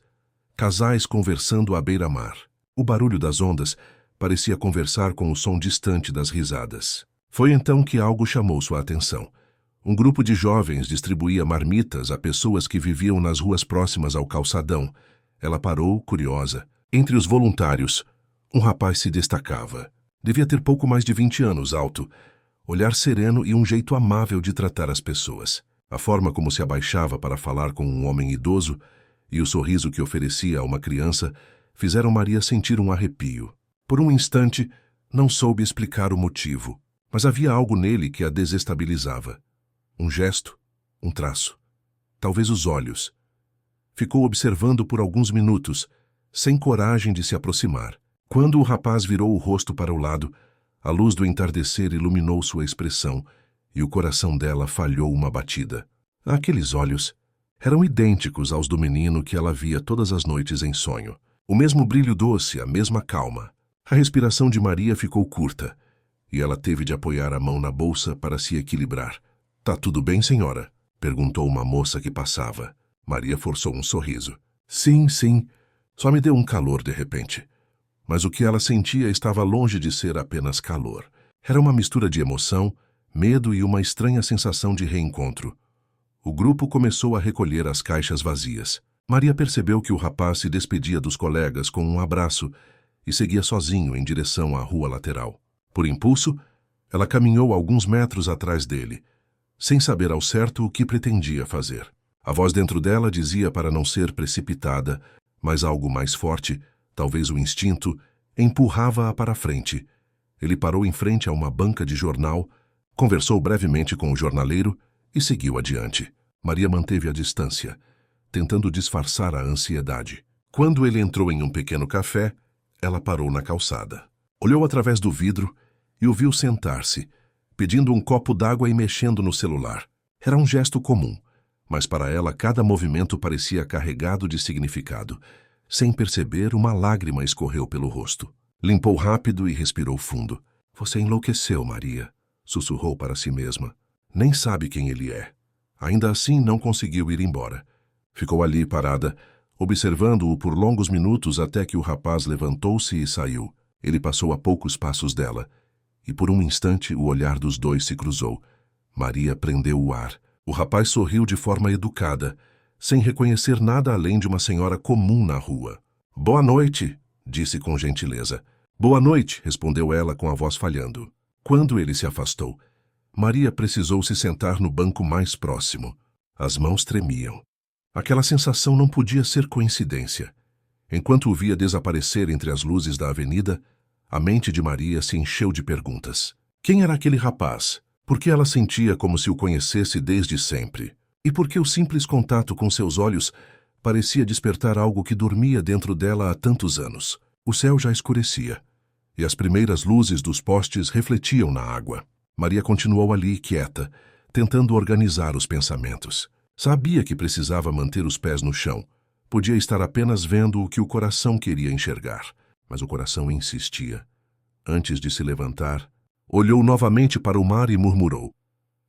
S1: casais conversando à beira-mar. O barulho das ondas parecia conversar com o som distante das risadas. Foi então que algo chamou sua atenção. Um grupo de jovens distribuía marmitas a pessoas que viviam nas ruas próximas ao calçadão. Ela parou, curiosa. Entre os voluntários, um rapaz se destacava. Devia ter pouco mais de 20 anos, alto, olhar sereno e um jeito amável de tratar as pessoas. A forma como se abaixava para falar com um homem idoso e o sorriso que oferecia a uma criança fizeram Maria sentir um arrepio. Por um instante, não soube explicar o motivo, mas havia algo nele que a desestabilizava. Um gesto, um traço, talvez os olhos. Ficou observando por alguns minutos, sem coragem de se aproximar. Quando o rapaz virou o rosto para o lado, a luz do entardecer iluminou sua expressão e o coração dela falhou uma batida. Aqueles olhos eram idênticos aos do menino que ela via todas as noites em sonho. O mesmo brilho doce, a mesma calma. A respiração de Maria ficou curta e ela teve de apoiar a mão na bolsa para se equilibrar. Tá tudo bem, senhora? Perguntou uma moça que passava. Maria forçou um sorriso. Sim, sim. Só me deu um calor de repente. Mas o que ela sentia estava longe de ser apenas calor. Era uma mistura de emoção, medo e uma estranha sensação de reencontro. O grupo começou a recolher as caixas vazias. Maria percebeu que o rapaz se despedia dos colegas com um abraço e seguia sozinho em direção à rua lateral. Por impulso, ela caminhou alguns metros atrás dele, sem saber ao certo o que pretendia fazer. A voz dentro dela dizia para não ser precipitada, mas algo mais forte, talvez o instinto, empurrava-a para a frente. Ele parou em frente a uma banca de jornal, conversou brevemente com o jornaleiro e seguiu adiante. Maria manteve a distância, tentando disfarçar a ansiedade. Quando ele entrou em um pequeno café, ela parou na calçada. Olhou através do vidro e o viu sentar-se, pedindo um copo d'água e mexendo no celular. Era um gesto comum, mas para ela cada movimento parecia carregado de significado. Sem perceber, uma lágrima escorreu pelo rosto. Limpou rápido e respirou fundo. Você enlouqueceu, Maria, sussurrou para si mesma. Nem sabe quem ele é. Ainda assim, não conseguiu ir embora. Ficou ali parada, observando-o por longos minutos até que o rapaz levantou-se e saiu. Ele passou a poucos passos dela, e por um instante o olhar dos dois se cruzou. Maria prendeu o ar. O rapaz sorriu de forma educada, sem reconhecer nada além de uma senhora comum na rua. Boa noite, disse com gentileza. Boa noite, respondeu ela com a voz falhando. Quando ele se afastou, Maria precisou se sentar no banco mais próximo. As mãos tremiam. Aquela sensação não podia ser coincidência. Enquanto o via desaparecer entre as luzes da avenida, a mente de Maria se encheu de perguntas. Quem era aquele rapaz? Por que ela sentia como se o conhecesse desde sempre? E por que o simples contato com seus olhos parecia despertar algo que dormia dentro dela há tantos anos? O céu já escurecia, e as primeiras luzes dos postes refletiam na água. Maria continuou ali, quieta, tentando organizar os pensamentos. Sabia que precisava manter os pés no chão. Podia estar apenas vendo o que o coração queria enxergar, mas o coração insistia. Antes de se levantar, olhou novamente para o mar e murmurou: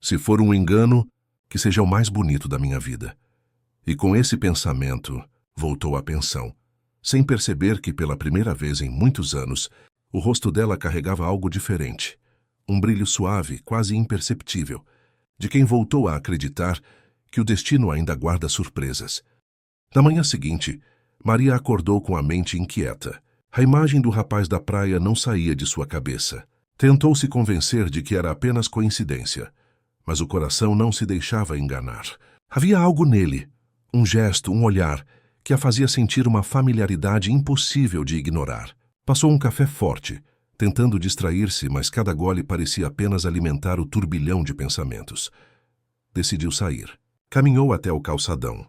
S1: se for um engano, que seja o mais bonito da minha vida. E com esse pensamento, voltou à pensão, sem perceber que pela primeira vez em muitos anos, o rosto dela carregava algo diferente, um brilho suave, quase imperceptível, de quem voltou a acreditar que o destino ainda guarda surpresas. Na manhã seguinte, Maria acordou com a mente inquieta. A imagem do rapaz da praia não saía de sua cabeça. Tentou se convencer de que era apenas coincidência, mas o coração não se deixava enganar. Havia algo nele, um gesto, um olhar, que a fazia sentir uma familiaridade impossível de ignorar. Passou um café forte, tentando distrair-se, mas cada gole parecia apenas alimentar o turbilhão de pensamentos. Decidiu sair. Caminhou até o calçadão,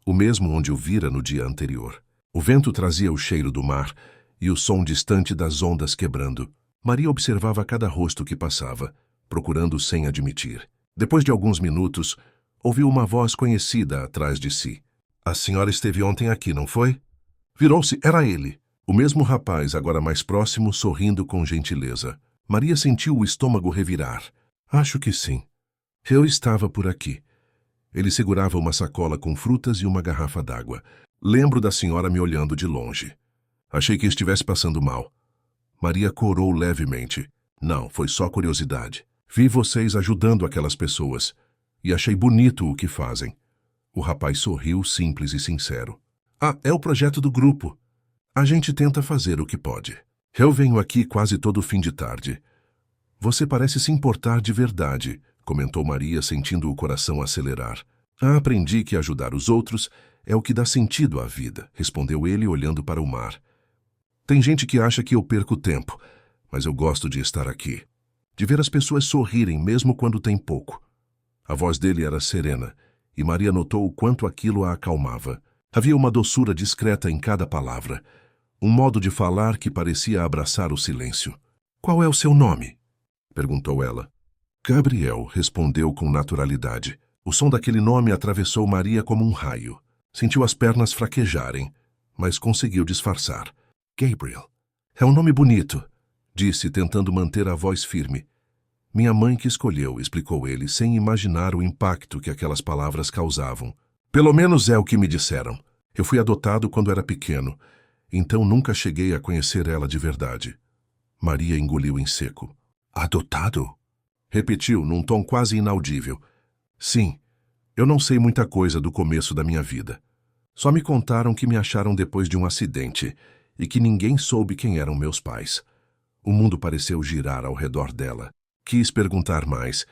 S1: o mesmo onde o vira no dia anterior. O vento trazia o cheiro do mar e o som distante das ondas quebrando. Maria observava cada rosto que passava, procurando sem admitir. Depois de alguns minutos, ouviu uma voz conhecida atrás de si. A senhora esteve ontem aqui, não foi? Virou-se, era ele. O mesmo rapaz, agora mais próximo, sorrindo com gentileza. Maria sentiu o estômago revirar. Acho que sim. Eu estava por aqui. Ele segurava uma sacola com frutas e uma garrafa d'água. Lembro da senhora me olhando de longe. Achei que estivesse passando mal. Maria corou levemente. Não, foi só curiosidade. Vi vocês ajudando aquelas pessoas e achei bonito o que fazem. O rapaz sorriu, simples e sincero. Ah, é o projeto do grupo. A gente tenta fazer o que pode. Eu venho aqui quase todo fim de tarde. Você parece se importar de verdade, comentou Maria, sentindo o coração acelerar. Aprendi que ajudar os outros é o que dá sentido à vida, respondeu ele olhando para o mar. Tem gente que acha que eu perco tempo, mas eu gosto de estar aqui. De ver as pessoas sorrirem mesmo quando tem pouco. A voz dele era serena, e Maria notou o quanto aquilo a acalmava. Havia uma doçura discreta em cada palavra, um modo de falar que parecia abraçar o silêncio. Qual é o seu nome? Perguntou ela. Gabriel, respondeu com naturalidade. O som daquele nome atravessou Maria como um raio. Sentiu as pernas fraquejarem, mas conseguiu disfarçar. Gabriel. É um nome bonito, disse, tentando manter a voz firme. Minha mãe que escolheu, explicou ele, sem imaginar o impacto que aquelas palavras causavam. Pelo menos é o que me disseram. Eu fui adotado quando era pequeno, então nunca cheguei a conhecer ela de verdade. Maria engoliu em seco. Adotado? Repetiu, num tom quase inaudível. Sim, eu não sei muita coisa do começo da minha vida. Só me contaram que me acharam depois de um acidente e que ninguém soube quem eram meus pais. O mundo pareceu girar ao redor dela. Quis perguntar mais,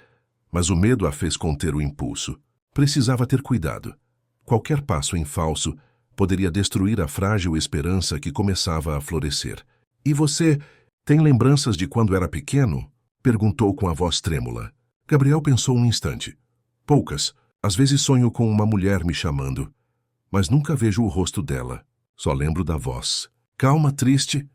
S1: mas o medo a fez conter o impulso. Precisava ter cuidado. Qualquer passo em falso poderia destruir a frágil esperança que começava a florescer. E você tem lembranças de quando era pequeno? Perguntou com a voz trêmula. Gabriel pensou um instante. Poucas. Às vezes sonho com uma mulher me chamando. mas nunca vejo o rosto dela. Só lembro da voz. Calma, triste.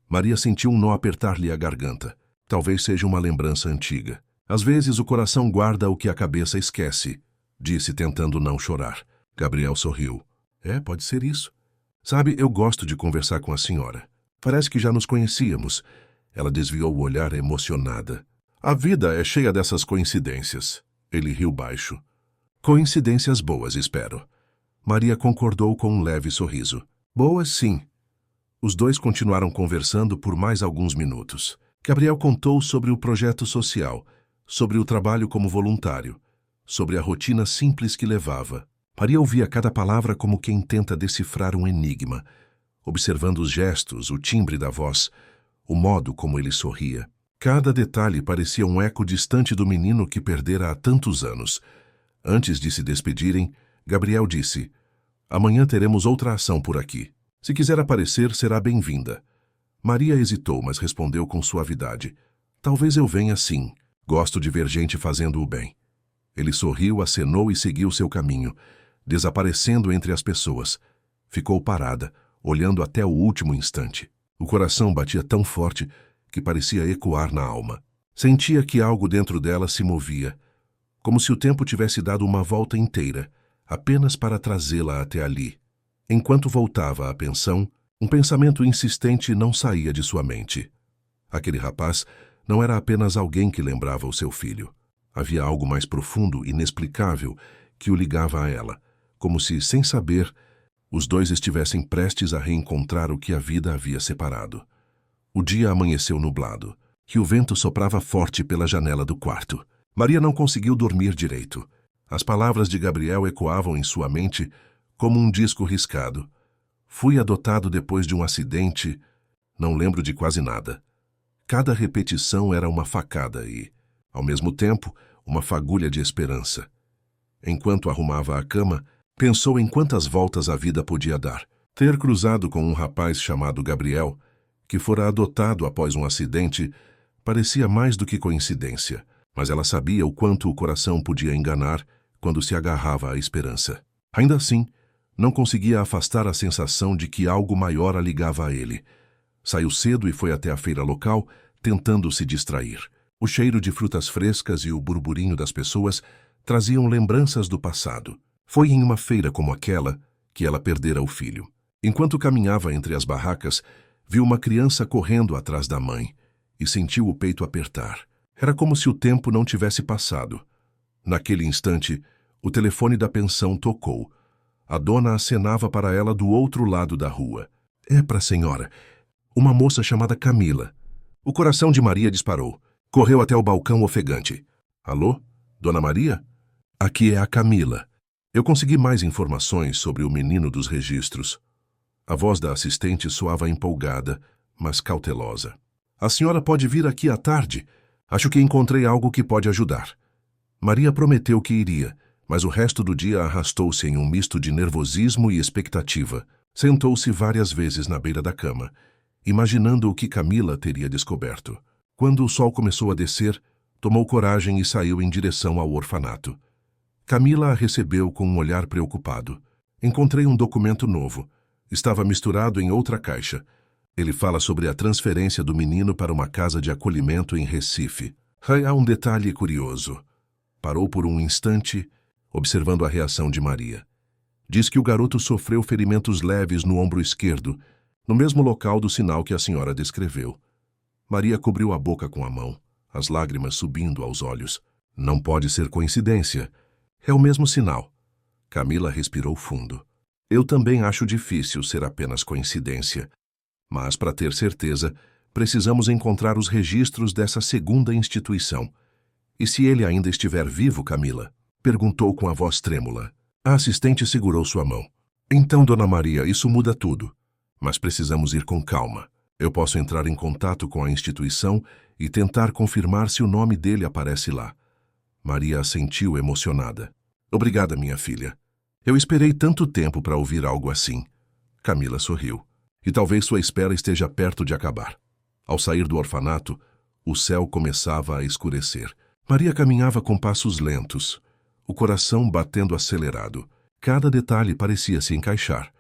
S1: Maria sentiu um nó apertar-lhe a garganta. Talvez seja uma lembrança antiga. Às vezes o coração guarda o que a cabeça esquece, disse tentando não chorar. Gabriel sorriu. Pode ser isso. Sabe, eu gosto de conversar com a senhora. Parece que já nos conhecíamos. Ela desviou o olhar emocionada. A vida é cheia dessas coincidências. Ele riu baixo. Coincidências boas, espero. Maria concordou com um leve sorriso. Boas, sim. Os dois continuaram conversando por mais alguns minutos. Gabriel contou sobre o projeto social, sobre o trabalho como voluntário, sobre a rotina simples que levava. Maria ouvia cada palavra como quem tenta decifrar um enigma, observando os gestos, o timbre da voz, o modo como ele sorria. Cada detalhe parecia um eco distante do menino que perdera há tantos anos. Antes de se despedirem, Gabriel disse: Amanhã teremos outra ação por aqui. Se quiser aparecer, será bem-vinda. Maria hesitou, mas respondeu com suavidade: Talvez eu venha sim. Gosto de ver gente fazendo o bem. Ele sorriu, acenou e seguiu seu caminho, desaparecendo entre as pessoas. Ficou parada, olhando até o último instante. O coração batia tão forte que parecia ecoar na alma. Sentia que algo dentro dela se movia, como se o tempo tivesse dado uma volta inteira, apenas para trazê-la até ali. Enquanto voltava à pensão, um pensamento insistente não saía de sua mente. Aquele rapaz não era apenas alguém que lembrava o seu filho. Havia algo mais profundo, inexplicável, que o ligava a ela, como se, sem saber, os dois estivessem prestes a reencontrar o que a vida havia separado. O dia amanheceu nublado, e o vento soprava forte pela janela do quarto. Maria não conseguiu dormir direito. As palavras de Gabriel ecoavam em sua mente como um disco riscado. Fui adotado depois de um acidente. Não lembro de quase nada. Cada repetição era uma facada e, ao mesmo tempo, uma fagulha de esperança. Enquanto arrumava a cama, pensou em quantas voltas a vida podia dar. Ter cruzado com um rapaz chamado Gabriel, que fora adotado após um acidente, parecia mais do que coincidência, mas ela sabia o quanto o coração podia enganar quando se agarrava à esperança. Ainda assim, não conseguia afastar a sensação de que algo maior a ligava a ele. Saiu cedo e foi até a feira local, tentando se distrair. O cheiro de frutas frescas e o burburinho das pessoas traziam lembranças do passado. Foi em uma feira como aquela que ela perdera o filho. Enquanto caminhava entre as barracas, viu uma criança correndo atrás da mãe e sentiu o peito apertar. Era como se o tempo não tivesse passado. Naquele instante, o telefone da pensão tocou. A dona acenava para ela do outro lado da rua. É para a senhora. Uma moça chamada Camila. O coração de Maria disparou. Correu até o balcão ofegante. Alô? Dona Maria? Aqui é a Camila. Eu consegui mais informações sobre o menino dos registros. A voz da assistente soava empolgada, mas cautelosa. A senhora pode vir aqui à tarde? Acho que encontrei algo que pode ajudar. Maria prometeu que iria, mas o resto do dia arrastou-se em um misto de nervosismo e expectativa. Sentou-se várias vezes na beira da cama, imaginando o que Camila teria descoberto. Quando o sol começou a descer, tomou coragem e saiu em direção ao orfanato. Camila a recebeu com um olhar preocupado. Encontrei um documento novo. Estava misturado em outra caixa. Ele fala sobre a transferência do menino para uma casa de acolhimento em Recife. Há um detalhe curioso. Parou por um instante, observando a reação de Maria. Diz que o garoto sofreu ferimentos leves no ombro esquerdo, no mesmo local do sinal que a senhora descreveu. Maria cobriu a boca com a mão, as lágrimas subindo aos olhos. Não pode ser coincidência. É o mesmo sinal. Camila respirou fundo. Eu também acho difícil ser apenas coincidência. Mas, para ter certeza, precisamos encontrar os registros dessa segunda instituição. E se ele ainda estiver vivo, Camila? Perguntou com a voz trêmula. A assistente segurou sua mão. Então, Dona Maria, isso muda tudo. Mas precisamos ir com calma. Eu posso entrar em contato com a instituição e tentar confirmar se o nome dele aparece lá. Maria assentiu emocionada. Obrigada, minha filha. Eu esperei tanto tempo para ouvir algo assim. Camila sorriu. E talvez sua espera esteja perto de acabar. Ao sair do orfanato, o céu começava a escurecer. Maria caminhava com passos lentos, o coração batendo acelerado. Cada detalhe parecia se encaixar.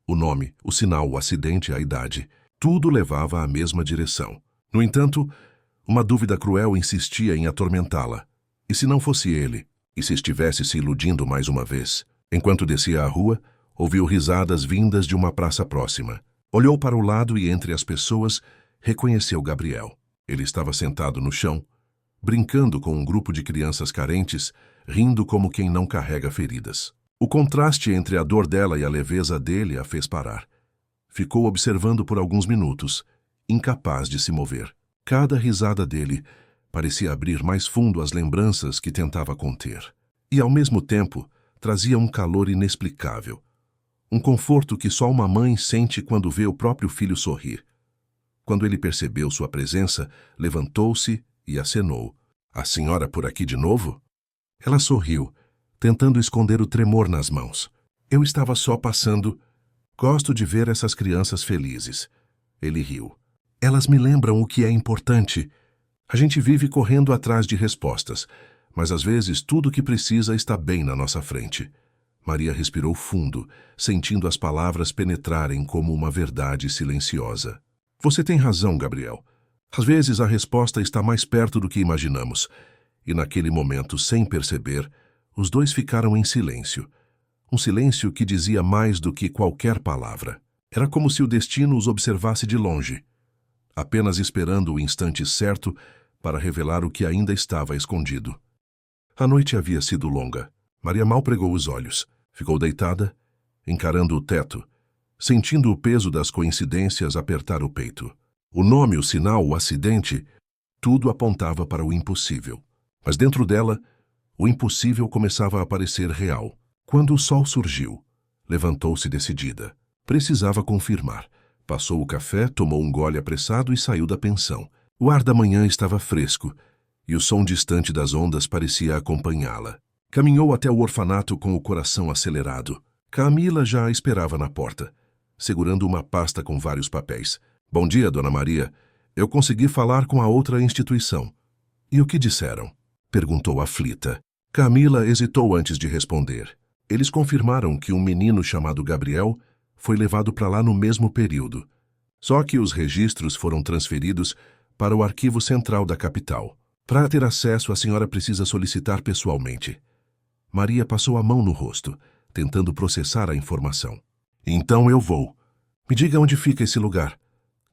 S1: O nome, o sinal, o acidente, a idade, tudo levava à mesma direção. No entanto, uma dúvida cruel insistia em atormentá-la. E se não fosse ele? E se estivesse se iludindo mais uma vez? Enquanto descia a rua, ouviu risadas vindas de uma praça próxima. Olhou para o lado e, entre as pessoas, reconheceu Gabriel. Ele estava sentado no chão, brincando com um grupo de crianças carentes, rindo como quem não carrega feridas. O contraste entre a dor dela e a leveza dele a fez parar. Ficou observando por alguns minutos, incapaz de se mover. Cada risada dele parecia abrir mais fundo as lembranças que tentava conter. E, ao mesmo tempo, trazia um calor inexplicável. Um conforto que só uma mãe sente quando vê o próprio filho sorrir. Quando ele percebeu sua presença, levantou-se e acenou. "A senhora por aqui de novo?" Ela sorriu, tentando esconder o tremor nas mãos. "Eu estava só passando. Gosto de ver essas crianças felizes." Ele riu. "Elas me lembram o que é importante. A gente vive correndo atrás de respostas, mas às vezes tudo o que precisa está bem na nossa frente." Maria respirou fundo, sentindo as palavras penetrarem como uma verdade silenciosa. "Você tem razão, Gabriel. Às vezes a resposta está mais perto do que imaginamos." E naquele momento, sem perceber, os dois ficaram em silêncio. Um silêncio que dizia mais do que qualquer palavra. Era como se o destino os observasse de longe, apenas esperando o instante certo para revelar o que ainda estava escondido. A noite havia sido longa. Maria mal pregou os olhos. Ficou deitada, encarando o teto, sentindo o peso das coincidências apertar o peito. O nome, o sinal, o acidente, tudo apontava para o impossível. Mas dentro dela, o impossível começava a parecer real. Quando o sol surgiu, levantou-se decidida. Precisava confirmar. Passou o café, tomou um gole apressado e saiu da pensão. O ar da manhã estava fresco, e o som distante das ondas parecia acompanhá-la. Caminhou até o orfanato com o coração acelerado. Camila já a esperava na porta, segurando uma pasta com vários papéis. "Bom dia, Dona Maria. Eu consegui falar com a outra instituição." "E o que disseram?" perguntou aflita. Camila hesitou antes de responder. Eles confirmaram que um menino chamado Gabriel foi levado para lá no mesmo período. Só que os registros foram transferidos para o arquivo central da capital. Para ter acesso, a senhora precisa solicitar pessoalmente. Maria passou a mão no rosto, tentando processar a informação. "Então eu vou. Me diga onde fica esse lugar."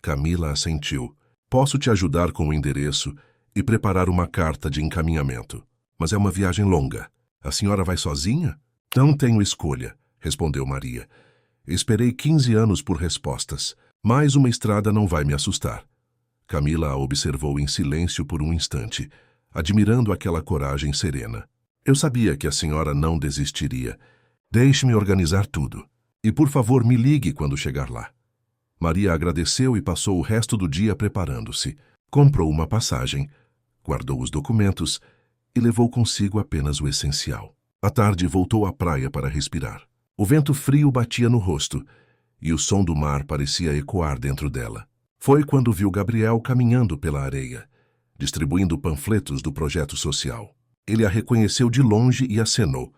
S1: Camila assentiu. "Posso te ajudar com o endereço e preparar uma carta de encaminhamento. Mas é uma viagem longa. A senhora vai sozinha?" "Não tenho escolha", respondeu Maria. "Esperei 15 anos por respostas. Mais uma estrada não vai me assustar." Camila a observou em silêncio por um instante, admirando aquela coragem serena. "Eu sabia que a senhora não desistiria. Deixe-me organizar tudo. E, por favor, me ligue quando chegar lá." Maria agradeceu e passou o resto do dia preparando-se. Comprou uma passagem, guardou os documentos e levou consigo apenas o essencial. À tarde, voltou à praia para respirar. O vento frio batia no rosto e o som do mar parecia ecoar dentro dela. Foi quando viu Gabriel caminhando pela areia, distribuindo panfletos do projeto social. Ele a reconheceu de longe e acenou.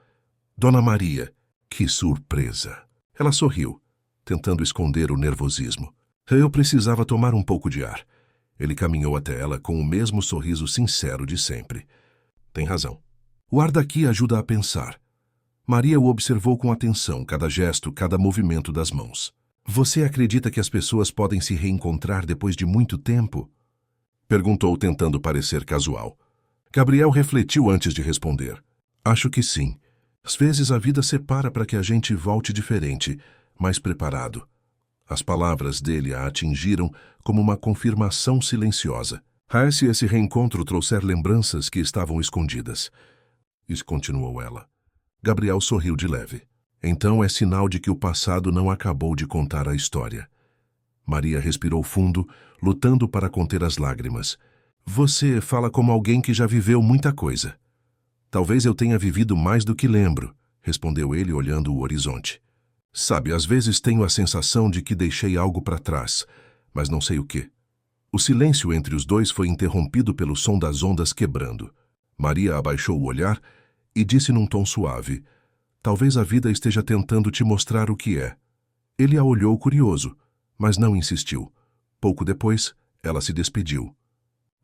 S1: "Dona Maria." Que surpresa! Ela sorriu, tentando esconder o nervosismo. "Eu precisava tomar um pouco de ar." Ele caminhou até ela com o mesmo sorriso sincero de sempre. "Tem razão. O ar daqui ajuda a pensar." Maria o observou com atenção, cada gesto, cada movimento das mãos. "Você acredita que as pessoas podem se reencontrar depois de muito tempo?" perguntou, tentando parecer casual. Gabriel refletiu antes de responder. "Acho que sim. Às vezes a vida separa para que a gente volte diferente, mais preparado." As palavras dele a atingiram como uma confirmação silenciosa. Se esse reencontro trouxer lembranças que estavam escondidas. E continuou ela. Gabriel sorriu de leve. "Então é sinal de que o passado não acabou de contar a história." Maria respirou fundo, lutando para conter as lágrimas. "Você fala como alguém que já viveu muita coisa." "Talvez eu tenha vivido mais do que lembro", respondeu ele olhando o horizonte. "Sabe, às vezes tenho a sensação de que deixei algo para trás, mas não sei o quê." O silêncio entre os dois foi interrompido pelo som das ondas quebrando. Maria abaixou o olhar e disse num tom suave: Talvez a vida esteja tentando te mostrar o que é. Ele a olhou curioso, mas não insistiu. Pouco depois, ela se despediu.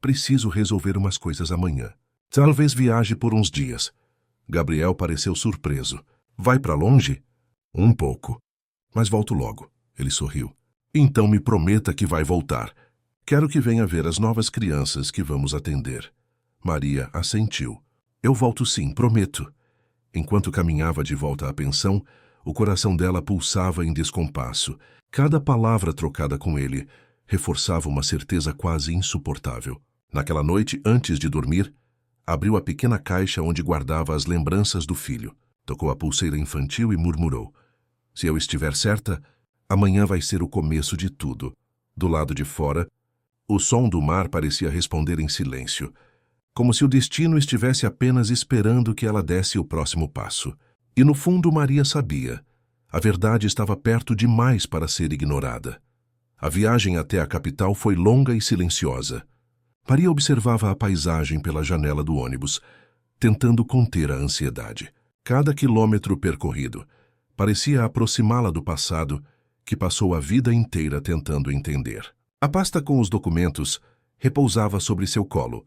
S1: Preciso resolver umas coisas amanhã. Talvez viaje por uns dias. Gabriel pareceu surpreso. Vai para longe? Um pouco. Mas volto logo. Ele sorriu. Então me prometa que vai voltar. Quero que venha ver as novas crianças que vamos atender. Maria assentiu. Eu volto sim, prometo. Enquanto caminhava de volta à pensão, o coração dela pulsava em descompasso. Cada palavra trocada com ele reforçava uma certeza quase insuportável. Naquela noite, antes de dormir, abriu a pequena caixa onde guardava as lembranças do filho. Tocou a pulseira infantil e murmurou: se eu estiver certa, amanhã vai ser o começo de tudo. Do lado de fora, o som do mar parecia responder em silêncio, como se o destino estivesse apenas esperando que ela desse o próximo passo. E no fundo Maria sabia. A verdade estava perto demais para ser ignorada. A viagem até a capital foi longa e silenciosa. Maria observava a paisagem pela janela do ônibus, tentando conter a ansiedade. Cada quilômetro percorrido parecia aproximá-la do passado que passou a vida inteira tentando entender. A pasta com os documentos repousava sobre seu colo,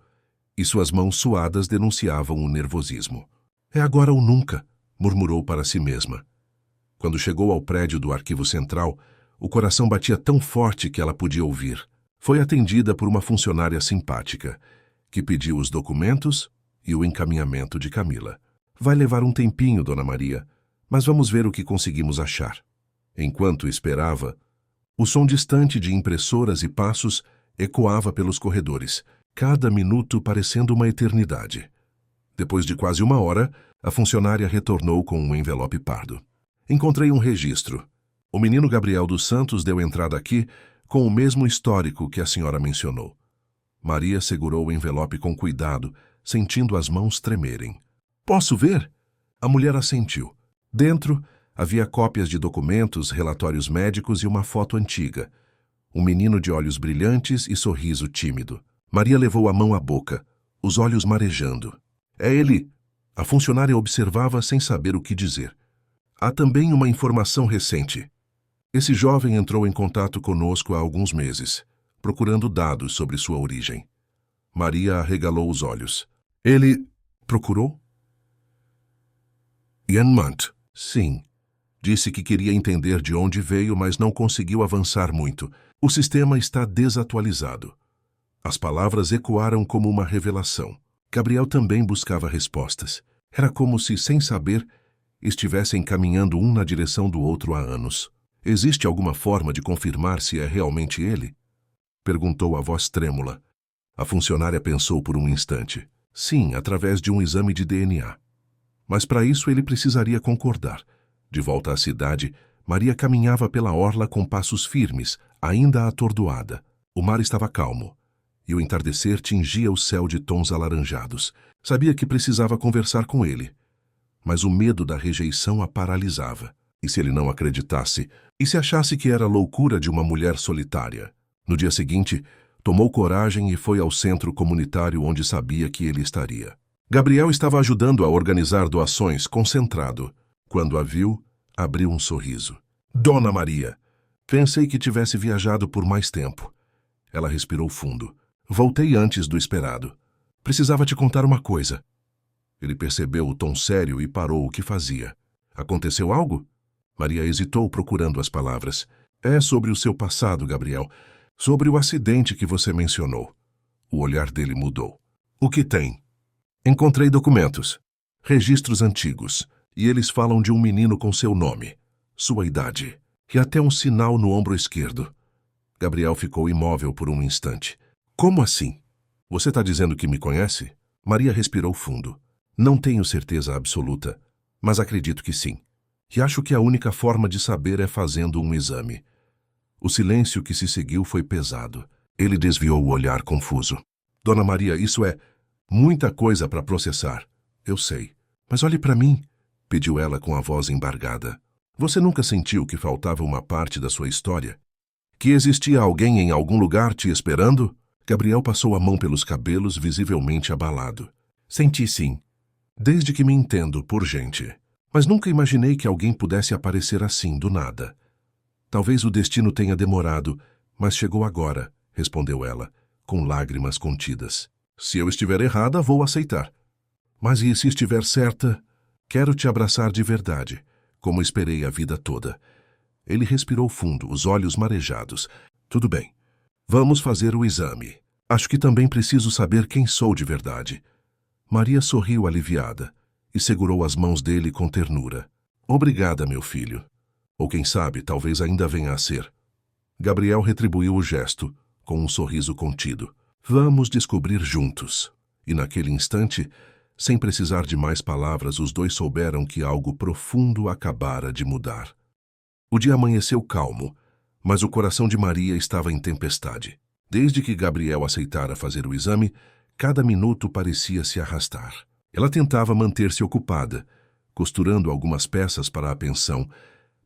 S1: e suas mãos suadas denunciavam o nervosismo. É agora ou nunca, murmurou para si mesma. Quando chegou ao prédio do Arquivo Central, o coração batia tão forte que ela podia ouvir. Foi atendida por uma funcionária simpática, que pediu os documentos e o encaminhamento de Camila. Vai levar um tempinho, Dona Maria, mas vamos ver o que conseguimos achar. Enquanto esperava, o som distante de impressoras e passos ecoava pelos corredores, cada minuto parecendo uma eternidade. Depois de quase uma hora, a funcionária retornou com um envelope pardo. Encontrei um registro. O menino Gabriel dos Santos deu entrada aqui com o mesmo histórico que a senhora mencionou. Maria segurou o envelope com cuidado, sentindo as mãos tremerem. Posso ver? A mulher assentiu. Dentro, havia cópias de documentos, relatórios médicos e uma foto antiga. Um menino de olhos brilhantes e sorriso tímido. Maria levou a mão à boca, os olhos marejando. É ele! A funcionária observava sem saber o que dizer. Há também uma informação recente. Esse jovem entrou em contato conosco há alguns meses, procurando dados sobre sua origem. Maria arregalou os olhos. Ele procurou? Yanmant. Sim. Disse que queria entender de onde veio, mas não conseguiu avançar muito. O sistema está desatualizado. As palavras ecoaram como uma revelação. Gabriel também buscava respostas. Era como se, sem saber, estivessem caminhando um na direção do outro há anos. Existe alguma forma de confirmar se é realmente ele? Perguntou a voz trêmula. A funcionária pensou por um instante. Sim, através de um exame de DNA. Mas para isso ele precisaria concordar. De volta à cidade, Maria caminhava pela orla com passos firmes, ainda atordoada. O mar estava calmo, e o entardecer tingia o céu de tons alaranjados. Sabia que precisava conversar com ele, mas o medo da rejeição a paralisava. E se ele não acreditasse? E se achasse que era loucura de uma mulher solitária? No dia seguinte, tomou coragem e foi ao centro comunitário onde sabia que ele estaria. Gabriel estava ajudando a organizar doações, concentrado. Quando a viu, abriu um sorriso. Dona Maria! Pensei que tivesse viajado por mais tempo. Ela respirou fundo. Voltei antes do esperado. Precisava te contar uma coisa. Ele percebeu o tom sério e parou o que fazia. Aconteceu algo? Maria hesitou, procurando as palavras. É sobre o seu passado, Gabriel. Sobre o acidente que você mencionou. O olhar dele mudou. O que tem? Encontrei documentos. Registros antigos. E eles falam de um menino com seu nome, sua idade, e até um sinal no ombro esquerdo. Gabriel ficou imóvel por um instante. Como assim? Você está dizendo que me conhece? Maria respirou fundo. Não tenho certeza absoluta, mas acredito que sim. E acho que a única forma de saber é fazendo um exame. O silêncio que se seguiu foi pesado. Ele desviou o olhar confuso. Dona Maria, isso é muita coisa para processar. Eu sei. Mas olhe para mim, pediu ela com a voz embargada. Você nunca sentiu que faltava uma parte da sua história? Que existia alguém em algum lugar te esperando? Gabriel passou a mão pelos cabelos, visivelmente abalado. Senti sim. Desde que me entendo por gente. Mas nunca imaginei que alguém pudesse aparecer assim, do nada. Talvez o destino tenha demorado, mas chegou agora, respondeu ela, com lágrimas contidas. Se eu estiver errada, vou aceitar. Mas e se estiver certa? Quero te abraçar de verdade, como esperei a vida toda. Ele respirou fundo, os olhos marejados. Tudo bem. Vamos fazer o exame. Acho que também preciso saber quem sou de verdade. Maria sorriu aliviada e segurou as mãos dele com ternura. Obrigada, meu filho. Ou quem sabe, talvez ainda venha a ser. Gabriel retribuiu o gesto, com um sorriso contido. Vamos descobrir juntos. E naquele instante, sem precisar de mais palavras, os dois souberam que algo profundo acabara de mudar. O dia amanheceu calmo, mas o coração de Maria estava em tempestade. Desde que Gabriel aceitara fazer o exame, cada minuto parecia se arrastar. Ela tentava manter-se ocupada, costurando algumas peças para a pensão,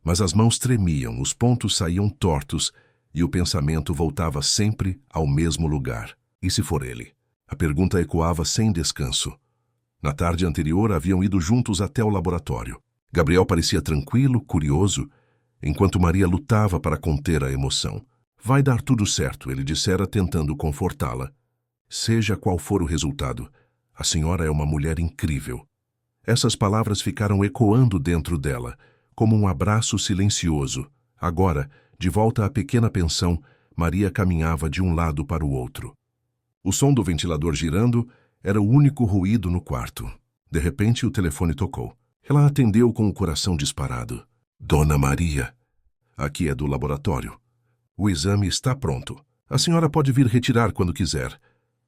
S1: mas as mãos tremiam, os pontos saíam tortos e o pensamento voltava sempre ao mesmo lugar. E se for ele? A pergunta ecoava sem descanso. Na tarde anterior haviam ido juntos até o laboratório. Gabriel parecia tranquilo, curioso, enquanto Maria lutava para conter a emoção. Vai dar tudo certo, ele dissera, tentando confortá-la. Seja qual for o resultado, a senhora é uma mulher incrível. Essas palavras ficaram ecoando dentro dela, como um abraço silencioso. Agora, de volta à pequena pensão, Maria caminhava de um lado para o outro. O som do ventilador girando era o único ruído no quarto. De repente, o telefone tocou. Ela atendeu com o coração disparado. Dona Maria, aqui é do laboratório. O exame está pronto. A senhora pode vir retirar quando quiser.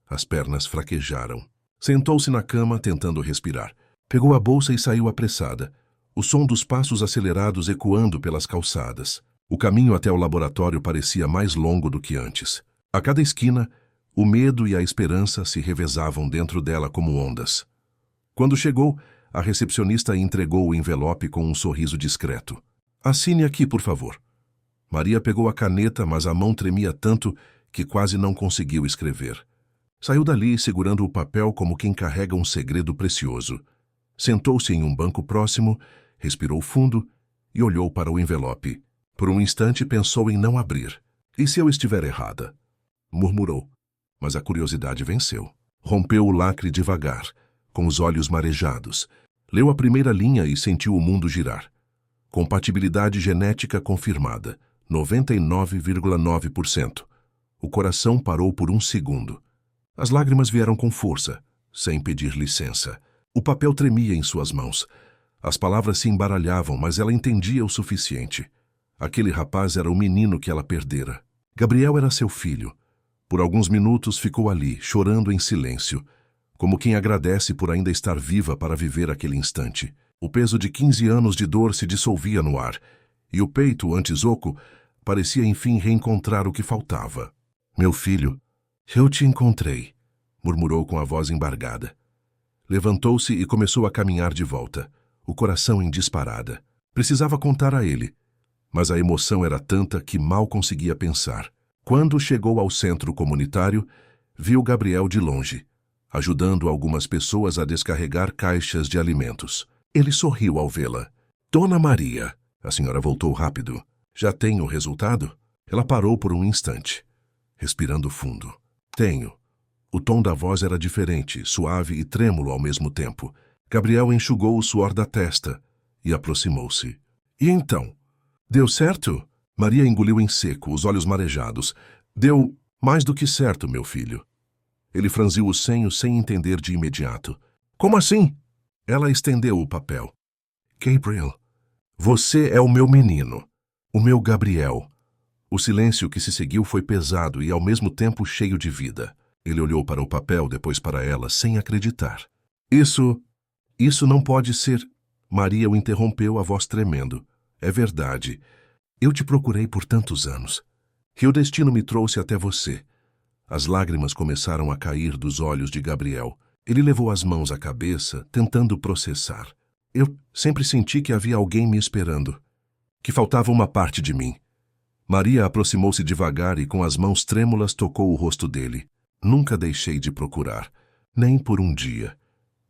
S1: As pernas fraquejaram. Sentou-se na cama, tentando respirar. Pegou a bolsa e saiu apressada, o som dos passos acelerados ecoando pelas calçadas. O caminho até o laboratório parecia mais longo do que antes. A cada esquina, o medo e a esperança se revezavam dentro dela como ondas. Quando chegou, a recepcionista entregou o envelope com um sorriso discreto. Assine aqui, por favor. Maria pegou a caneta, mas a mão tremia tanto que quase não conseguiu escrever. Saiu dali segurando o papel como quem carrega um segredo precioso. Sentou-se em um banco próximo, respirou fundo e olhou para o envelope. Por um instante pensou em não abrir. E se eu estiver errada? Murmurou, mas a curiosidade venceu. Rompeu o lacre devagar, com os olhos marejados. Leu a primeira linha e sentiu o mundo girar. Compatibilidade genética confirmada, 99,9%. O coração parou por um segundo. As lágrimas vieram com força, sem pedir licença. O papel tremia em suas mãos. As palavras se embaralhavam, mas ela entendia o suficiente. Aquele rapaz era o menino que ela perdera. Gabriel era seu filho. Por alguns minutos ficou ali, chorando em silêncio, como quem agradece por ainda estar viva para viver aquele instante. O peso de 15 anos de dor se dissolvia no ar, e o peito, antes oco, parecia enfim reencontrar o que faltava. Meu filho, eu te encontrei, murmurou com a voz embargada. Levantou-se e começou a caminhar de volta, o coração em disparada. Precisava contar a ele, mas a emoção era tanta que mal conseguia pensar. Quando chegou ao centro comunitário, viu Gabriel de longe, ajudando algumas pessoas a descarregar caixas de alimentos. Ele sorriu ao vê-la. Dona Maria, a senhora voltou rápido. Já tem o resultado? Ela parou por um instante, respirando fundo. Tenho. O tom da voz era diferente, suave e trêmulo ao mesmo tempo. Gabriel enxugou o suor da testa e aproximou-se. E então? Deu certo? Maria engoliu em seco, os olhos marejados. Deu mais do que certo, meu filho. Ele franziu o senho sem entender de imediato. Como assim? Ela estendeu o papel. Gabriel, você é o meu menino, o meu Gabriel. O silêncio que se seguiu foi pesado e ao mesmo tempo cheio de vida. Ele olhou para o papel, depois para ela, sem acreditar. Isso não pode ser... Maria o interrompeu, a voz tremendo. É verdade. Eu te procurei por tantos anos. E o destino me trouxe até você. As lágrimas começaram a cair dos olhos de Gabriel. Ele levou as mãos à cabeça, tentando processar. Eu sempre senti que havia alguém me esperando, que faltava uma parte de mim. Maria aproximou-se devagar e com as mãos trêmulas tocou o rosto dele. Nunca deixei de procurar, nem por um dia.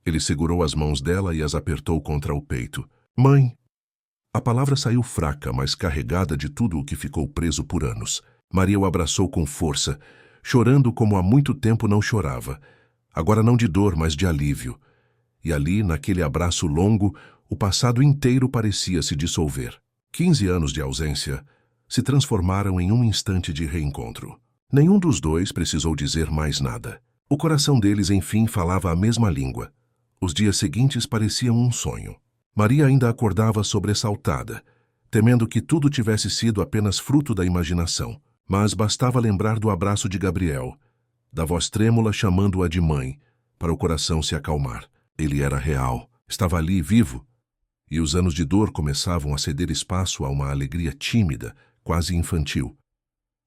S1: Ele segurou as mãos dela e as apertou contra o peito. Mãe. A palavra saiu fraca, mas carregada de tudo o que ficou preso por anos. Maria o abraçou com força, chorando como há muito tempo não chorava. Agora não de dor, mas de alívio. E ali, naquele abraço longo, o passado inteiro parecia se dissolver. 15 anos de ausência se transformaram em um instante de reencontro. Nenhum dos dois precisou dizer mais nada. O coração deles, enfim, falava a mesma língua. Os dias seguintes pareciam um sonho. Maria ainda acordava sobressaltada, temendo que tudo tivesse sido apenas fruto da imaginação. Mas bastava lembrar do abraço de Gabriel, da voz trêmula chamando-a de mãe, para o coração se acalmar. Ele era real, estava ali, vivo, e os anos de dor começavam a ceder espaço a uma alegria tímida, quase infantil.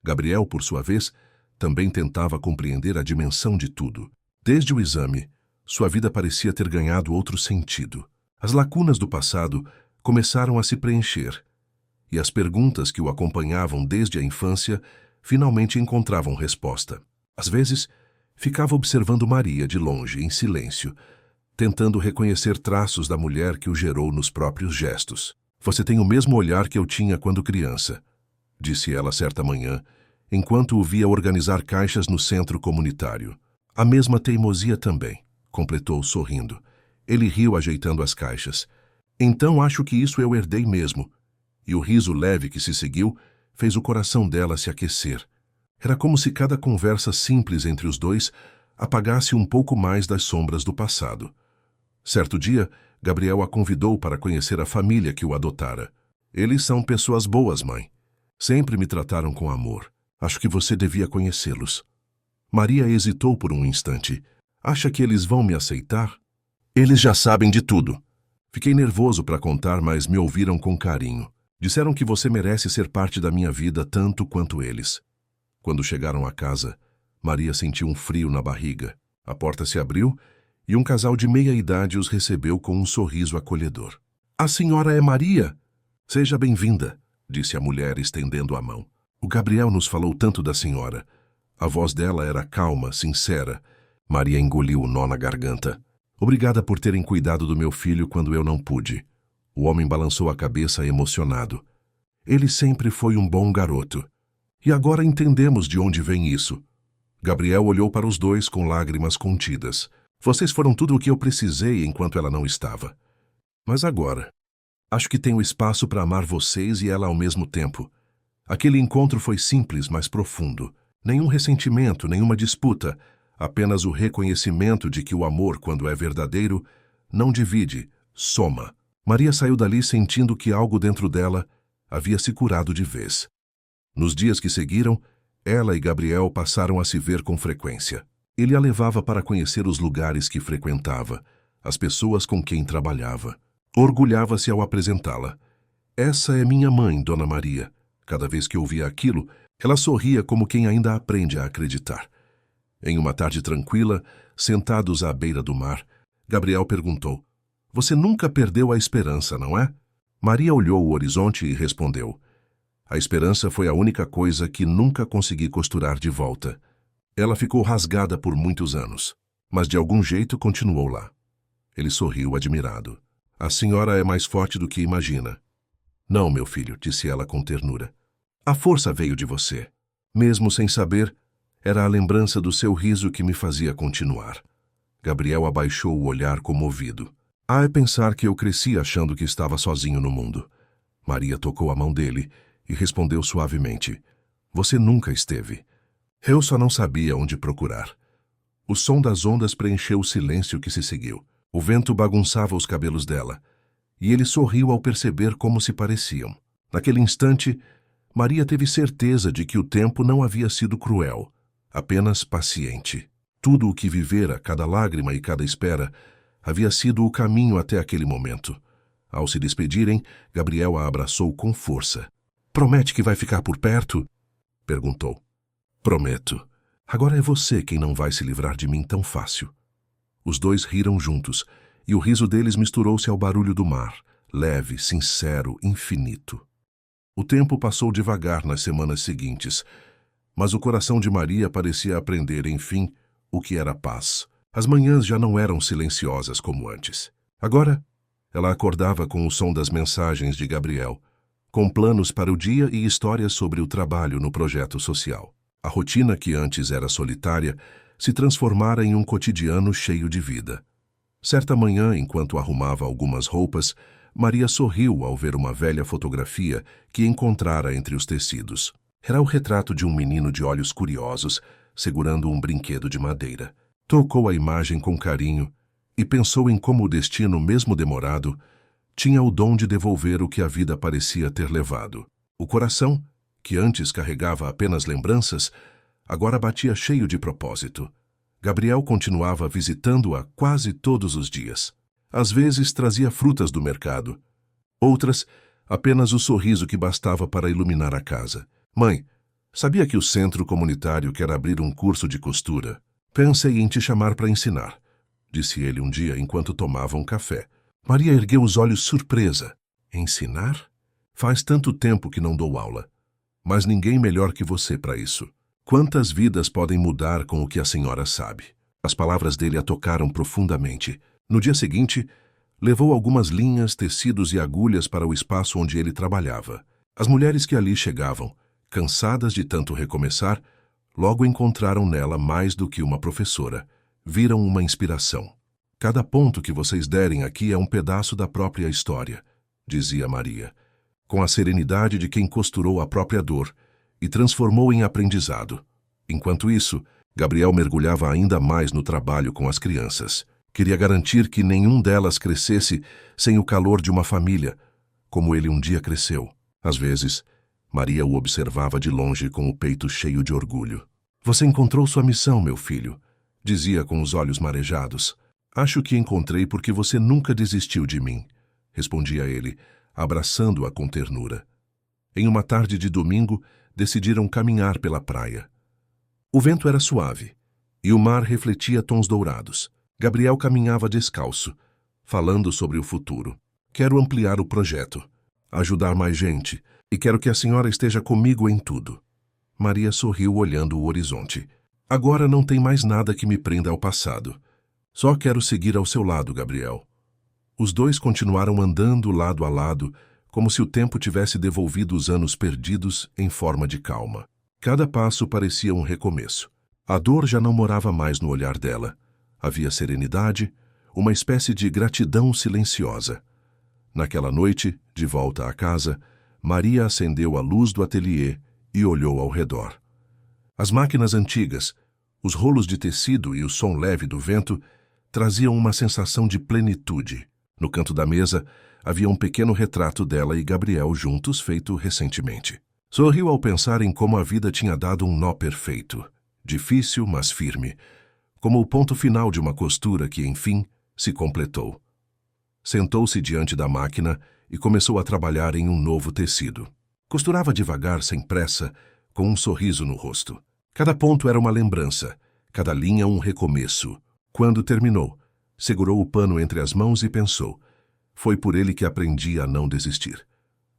S1: Gabriel, por sua vez, também tentava compreender a dimensão de tudo. Desde o exame, sua vida parecia ter ganhado outro sentido. As lacunas do passado começaram a se preencher, e as perguntas que o acompanhavam desde a infância finalmente encontravam resposta. Às vezes, ficava observando Maria de longe, em silêncio, tentando reconhecer traços da mulher que o gerou nos próprios gestos. Você tem o mesmo olhar que eu tinha quando criança, disse ela certa manhã, enquanto o via organizar caixas no centro comunitário. A mesma teimosia também, completou sorrindo. Ele riu ajeitando as caixas. Então acho que isso eu herdei mesmo. E o riso leve que se seguiu fez o coração dela se aquecer. Era como se cada conversa simples entre os dois apagasse um pouco mais das sombras do passado. Certo dia, Gabriel a convidou para conhecer a família que o adotara. Eles são pessoas boas, mãe. Sempre me trataram com amor. Acho que você devia conhecê-los. Maria hesitou por um instante. Acha que eles vão me aceitar? Eles já sabem de tudo. Fiquei nervoso para contar, mas me ouviram com carinho. Disseram que você merece ser parte da minha vida tanto quanto eles. Quando chegaram à casa, Maria sentiu um frio na barriga. A porta se abriu e um casal de meia-idade os recebeu com um sorriso acolhedor. A senhora é Maria? Seja bem-vinda, disse a mulher estendendo a mão. O Gabriel nos falou tanto da senhora. A voz dela era calma, sincera. Maria engoliu o nó na garganta. Obrigada por terem cuidado do meu filho quando eu não pude. O homem balançou a cabeça emocionado. Ele sempre foi um bom garoto. E agora entendemos de onde vem isso. Gabriel olhou para os dois com lágrimas contidas. Vocês foram tudo o que eu precisei enquanto ela não estava. Mas agora, acho que tenho espaço para amar vocês e ela ao mesmo tempo. Aquele encontro foi simples, mas profundo. Nenhum ressentimento, nenhuma disputa. Apenas o reconhecimento de que o amor, quando é verdadeiro, não divide, soma. Maria saiu dali sentindo que algo dentro dela havia se curado de vez. Nos dias que seguiram, ela e Gabriel passaram a se ver com frequência. Ele a levava para conhecer os lugares que frequentava, as pessoas com quem trabalhava. Orgulhava-se ao apresentá-la. Essa é minha mãe, Dona Maria. Cada vez que ouvia aquilo, ela sorria como quem ainda aprende a acreditar. Em uma tarde tranquila, sentados à beira do mar, Gabriel perguntou: Você nunca perdeu a esperança, não é? Maria olhou o horizonte e respondeu: A esperança foi a única coisa que nunca consegui costurar de volta. Ela ficou rasgada por muitos anos, mas de algum jeito continuou lá. Ele sorriu admirado. A senhora é mais forte do que imagina. Não, meu filho, disse ela com ternura. A força veio de você. Mesmo sem saber, era a lembrança do seu riso que me fazia continuar. Gabriel abaixou o olhar comovido. É pensar que eu cresci achando que estava sozinho no mundo. Maria tocou a mão dele e respondeu suavemente: Você nunca esteve. Eu só não sabia onde procurar. O som das ondas preencheu o silêncio que se seguiu. O vento bagunçava os cabelos dela, e ele sorriu ao perceber como se pareciam. Naquele instante, Maria teve certeza de que o tempo não havia sido cruel, apenas paciente. Tudo o que vivera, cada lágrima e cada espera, havia sido o caminho até aquele momento. Ao se despedirem, Gabriel a abraçou com força. Promete que vai ficar por perto? Perguntou. Prometo. Agora é você quem não vai se livrar de mim tão fácil. Os dois riram juntos, e o riso deles misturou-se ao barulho do mar, leve, sincero, infinito. O tempo passou devagar nas semanas seguintes, mas o coração de Maria parecia aprender, enfim, o que era paz. As manhãs já não eram silenciosas como antes. Agora, Ela acordava com o som das mensagens de Gabriel, com planos para o dia e histórias sobre o trabalho no projeto social. A rotina que antes era solitária se transformara em um cotidiano cheio de vida. Certa manhã, enquanto arrumava algumas roupas, Maria sorriu ao ver uma velha fotografia que encontrara entre os tecidos. Era o retrato de um menino de olhos curiosos, segurando um brinquedo de madeira. Tocou a imagem com carinho e pensou em como o destino, mesmo demorado, tinha o dom de devolver o que a vida parecia ter levado. O coração, que antes carregava apenas lembranças, agora batia cheio de propósito. Gabriel continuava visitando-a quase todos os dias. Às vezes trazia frutas do mercado. Outras, apenas o sorriso que bastava para iluminar a casa. Mãe, sabia que o centro comunitário quer abrir um curso de costura? Pensei em te chamar para ensinar, disse ele um dia enquanto tomavam café. Maria ergueu os olhos surpresa. Ensinar? Faz tanto tempo que não dou aula. Mas ninguém melhor que você para isso. Quantas vidas podem mudar com o que a senhora sabe? As palavras dele a tocaram profundamente. No dia seguinte, levou algumas linhas, tecidos e agulhas para o espaço onde ele trabalhava. As mulheres que ali chegavam, cansadas de tanto recomeçar, logo encontraram nela mais do que uma professora. Viram uma inspiração. Cada ponto que vocês derem aqui é um pedaço da própria história, dizia Maria, com a serenidade de quem costurou a própria dor e transformou em aprendizado. Enquanto isso, Gabriel mergulhava ainda mais no trabalho com as crianças. Queria garantir que nenhum delas crescesse sem o calor de uma família, como ele um dia cresceu. Às vezes, Maria o observava de longe com o peito cheio de orgulho. Você encontrou sua missão, meu filho, dizia com os olhos marejados. Acho que encontrei porque você nunca desistiu de mim, respondia ele, abraçando-a com ternura. Em uma tarde de domingo, decidiram caminhar pela praia. O vento era suave e o mar refletia tons dourados. Gabriel caminhava descalço, falando sobre o futuro. Quero ampliar o projeto, ajudar mais gente e quero que a senhora esteja comigo em tudo. Maria sorriu olhando o horizonte. Agora não tem mais nada que me prenda ao passado. Só quero seguir ao seu lado, Gabriel. Os dois continuaram andando lado a lado, como se o tempo tivesse devolvido os anos perdidos em forma de calma. Cada passo parecia um recomeço. A dor já não morava mais no olhar dela. Havia serenidade, uma espécie de gratidão silenciosa. Naquela noite, de volta à casa, Maria acendeu a luz do ateliê e olhou ao redor. As máquinas antigas, os rolos de tecido e o som leve do vento traziam uma sensação de plenitude. No canto da mesa, havia um pequeno retrato dela e Gabriel juntos, feito recentemente. Sorriu ao pensar em como a vida tinha dado um nó perfeito, difícil, mas firme, como o ponto final de uma costura que, enfim, se completou. Sentou-se diante da máquina e começou a trabalhar em um novo tecido. Costurava devagar, sem pressa, com um sorriso no rosto. Cada ponto era uma lembrança, cada linha um recomeço. Quando terminou, segurou o pano entre as mãos e pensou. Foi por ele que aprendi a não desistir.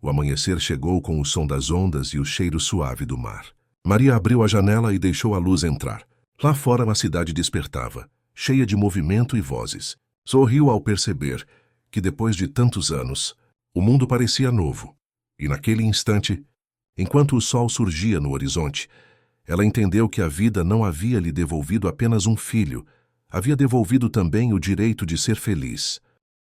S1: O amanhecer chegou com o som das ondas e o cheiro suave do mar. Maria abriu a janela e deixou a luz entrar. Lá fora a cidade despertava, cheia de movimento e vozes. Sorriu ao perceber que, depois de tantos anos, o mundo parecia novo. E naquele instante, enquanto o sol surgia no horizonte, ela entendeu que a vida não havia lhe devolvido apenas um filho, havia devolvido também o direito de ser feliz.